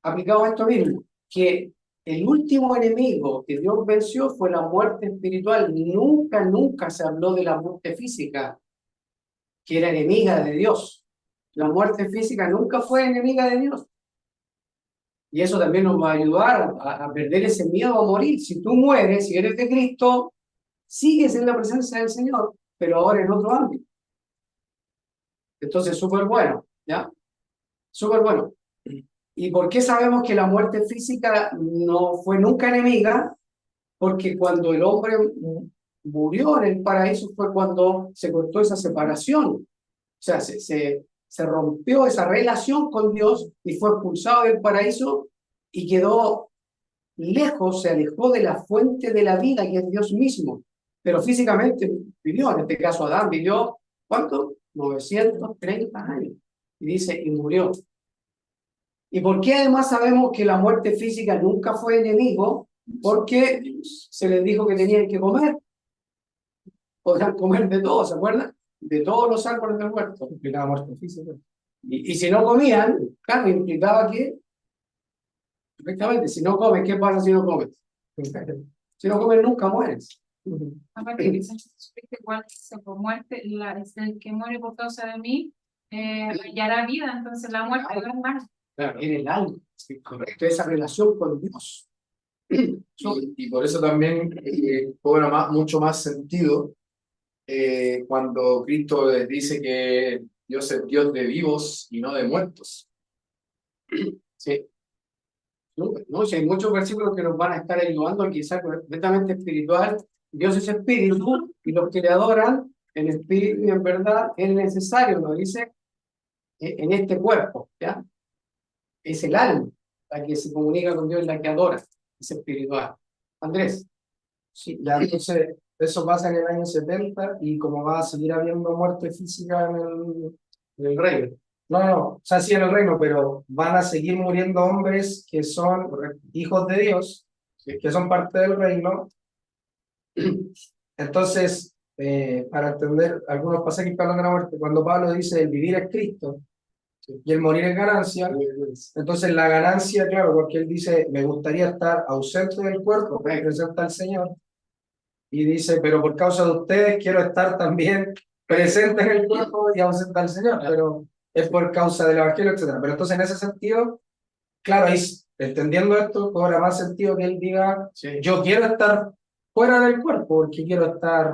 Speaker 1: aplicado a esto mismo, que el último enemigo que Dios venció fue la muerte espiritual. Nunca, nunca se habló de la muerte física, que era enemiga de Dios. La muerte física nunca fue enemiga de Dios. Y eso también nos va a ayudar a perder ese miedo a morir. Si tú mueres, si eres de Cristo, sigues en la presencia del Señor, pero ahora en otro ámbito. Entonces, súper bueno, ¿ya? Súper bueno. ¿Y por qué sabemos que la muerte física no fue nunca enemiga? Porque cuando el hombre murió en el paraíso fue cuando se cortó esa separación. O sea, se rompió esa relación con Dios y fue expulsado del paraíso y quedó lejos, se alejó de la fuente de la vida, que es Dios mismo. Pero físicamente vivió, en este caso Adán vivió, ¿cuánto? 930 años. Y dice, y murió. ¿Y por qué además sabemos que la muerte física nunca fue enemigo? Porque se les dijo que tenían que comer. Podrán comer de todo, ¿se acuerdan? De todos los árboles del huerto.
Speaker 6: implicaba muerte física.
Speaker 1: Y si no comían, claro, implicaba que, perfectamente, si no comes, ¿qué pasa si no comes? Si no comes, nunca mueres.
Speaker 4: Aparte que Jesucristo igual se por muerte, es el que muere por causa de mí, hallará vida, entonces la muerte no es mala.
Speaker 1: Claro, en el alma, sí, correcto, esa relación con Dios.
Speaker 3: Y por eso también cobra mucho más sentido cuando Cristo les dice que Dios es Dios de vivos y no de muertos.
Speaker 1: Sí. No, si hay muchos versículos que nos van a estar ayudando, quizás completamente espiritual. Dios es espíritu y los que le adoran en espíritu y en verdad es necesario, lo dice en este cuerpo, ¿ya? Es el alma la que se comunica con Dios, la que adora, es espiritual. Andrés.
Speaker 6: Sí, ya entonces eso pasa en el año 70 y como va a seguir habiendo muerte física
Speaker 1: En el reino.
Speaker 6: no, o sea, sí en el reino, pero van a seguir muriendo hombres que son hijos de Dios, que son parte del reino. Entonces, para entender algunos pasajes que hablan de la muerte, cuando Pablo dice el vivir es Cristo y el morir es ganancia, entonces la ganancia, claro, porque él dice, me gustaría estar ausente del cuerpo, presente al Señor, y dice, pero por causa de ustedes quiero estar también presente en el cuerpo y ausente al Señor, pero es por causa del Evangelio, etcétera. Pero entonces en ese sentido, claro, ahí, entendiendo esto, cobra más sentido que él diga,
Speaker 1: Sí.
Speaker 6: yo quiero estar fuera del cuerpo porque quiero estar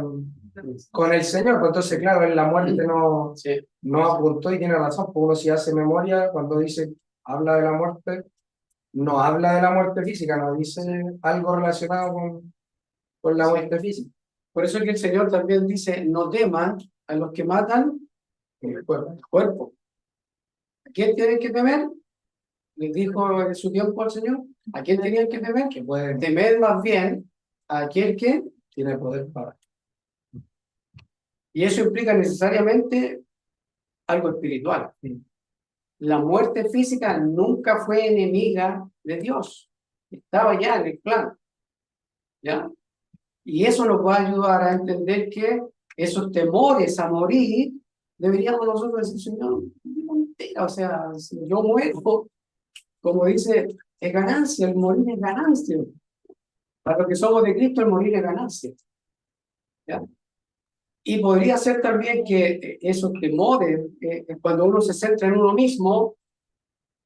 Speaker 6: con el Señor. Pues entonces, claro, en la muerte no,
Speaker 1: Sí.
Speaker 6: no apuntó y tiene razón, porque uno si hace memoria, cuando dice, habla de la muerte, no habla de la muerte física, no dice algo relacionado con la muerte física.
Speaker 1: Por eso es que el Señor también dice, no teman a los que matan el cuerpo. ¿A quién tienen que temer? Les dijo en su tiempo al Señor. ¿A quién tenían que temer?
Speaker 6: Que puede,
Speaker 1: Temer más bien a aquel que...
Speaker 6: tiene poder para.
Speaker 1: Y eso implica necesariamente algo espiritual. La muerte física nunca fue enemiga de Dios. Estaba ya en el plan. ¿Ya? Y eso nos va a ayudar a entender que esos temores a morir, deberíamos nosotros decir, Señor, o sea, si yo muero, como dice, es ganancia, el morir es ganancia. Para los que somos de Cristo, el morir es ganancia. ¿Ya? Y podría ser también que esos temores, cuando uno se centra en uno mismo,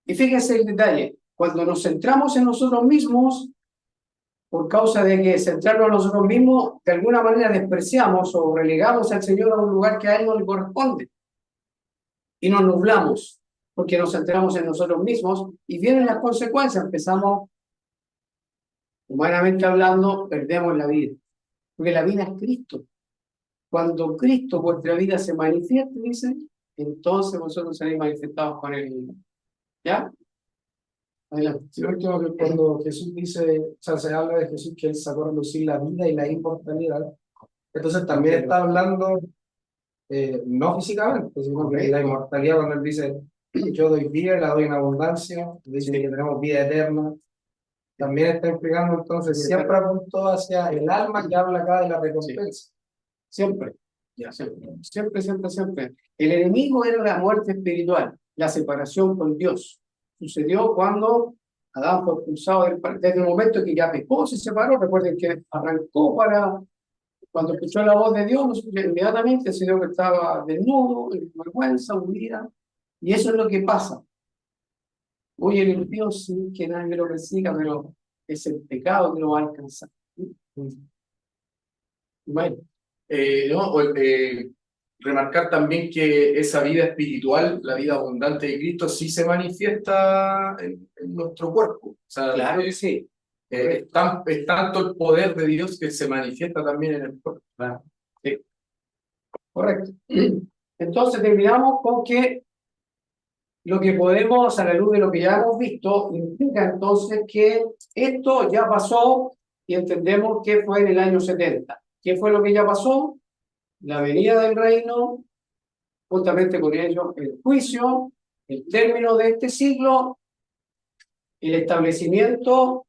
Speaker 1: y fíjense el detalle, cuando nos centramos en nosotros mismos, por causa de que centrarnos en nosotros mismos, de alguna manera despreciamos o relegamos al Señor a un lugar que a Él no le corresponde. Y nos nublamos, porque nos centramos en nosotros mismos, y vienen las consecuencias. Empezamos, humanamente hablando, perdemos la vida. Porque la vida es Cristo. Cuando Cristo, vuestra vida, se manifieste, dice, entonces vosotros seréis manifestados con él. ¿Ya? Adelante.
Speaker 6: Sí, lo último que cuando Jesús dice, o sea, se habla de Jesús que él sacó a relucir la vida y la inmortalidad, entonces también está hablando no físicamente, sino que la inmortalidad cuando él dice, yo doy vida y la doy en abundancia, dice que tenemos vida eterna, también está implicando entonces, siempre apuntó hacia el alma que habla acá de la recompensa.
Speaker 1: Siempre. Ya, siempre. Siempre, siempre, siempre. El enemigo era la muerte espiritual, la separación con Dios. Sucedió cuando Adán fue expulsado desde el momento que ya pecó, se separó. Recuerden que arrancó cuando escuchó la voz de Dios, inmediatamente se dio que estaba desnudo, en vergüenza, hundida. Y eso es lo que pasa. Hoy el impío sí que nadie lo reciba, pero es el pecado que lo va a alcanzar.
Speaker 3: Bueno, no, remarcar también que esa vida espiritual, la vida abundante de Cristo, sí se manifiesta en nuestro cuerpo. O sea,
Speaker 1: Claro que sí.
Speaker 3: es tanto el poder de Dios que se manifiesta también en el cuerpo.
Speaker 1: Claro. Sí. Correcto. Entonces terminamos con que lo que podemos, a la luz de lo que ya hemos visto, implica entonces que esto ya pasó y entendemos que fue en el año 70. ¿Qué fue lo que ya pasó? La venida del reino, justamente con ello el juicio, el término de este siglo, el establecimiento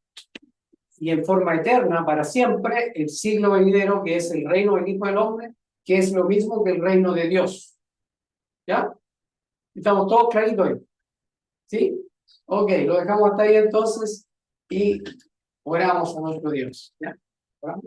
Speaker 1: y en forma eterna, para siempre, el siglo venidero, que es el reino del Hijo del Hombre, que es lo mismo que el reino de Dios. ¿Ya? ¿Estamos todos claritos ahí? ¿Sí? Ok, lo dejamos hasta ahí entonces y oramos a nuestro Dios. ¿Ya? ¿Oramos?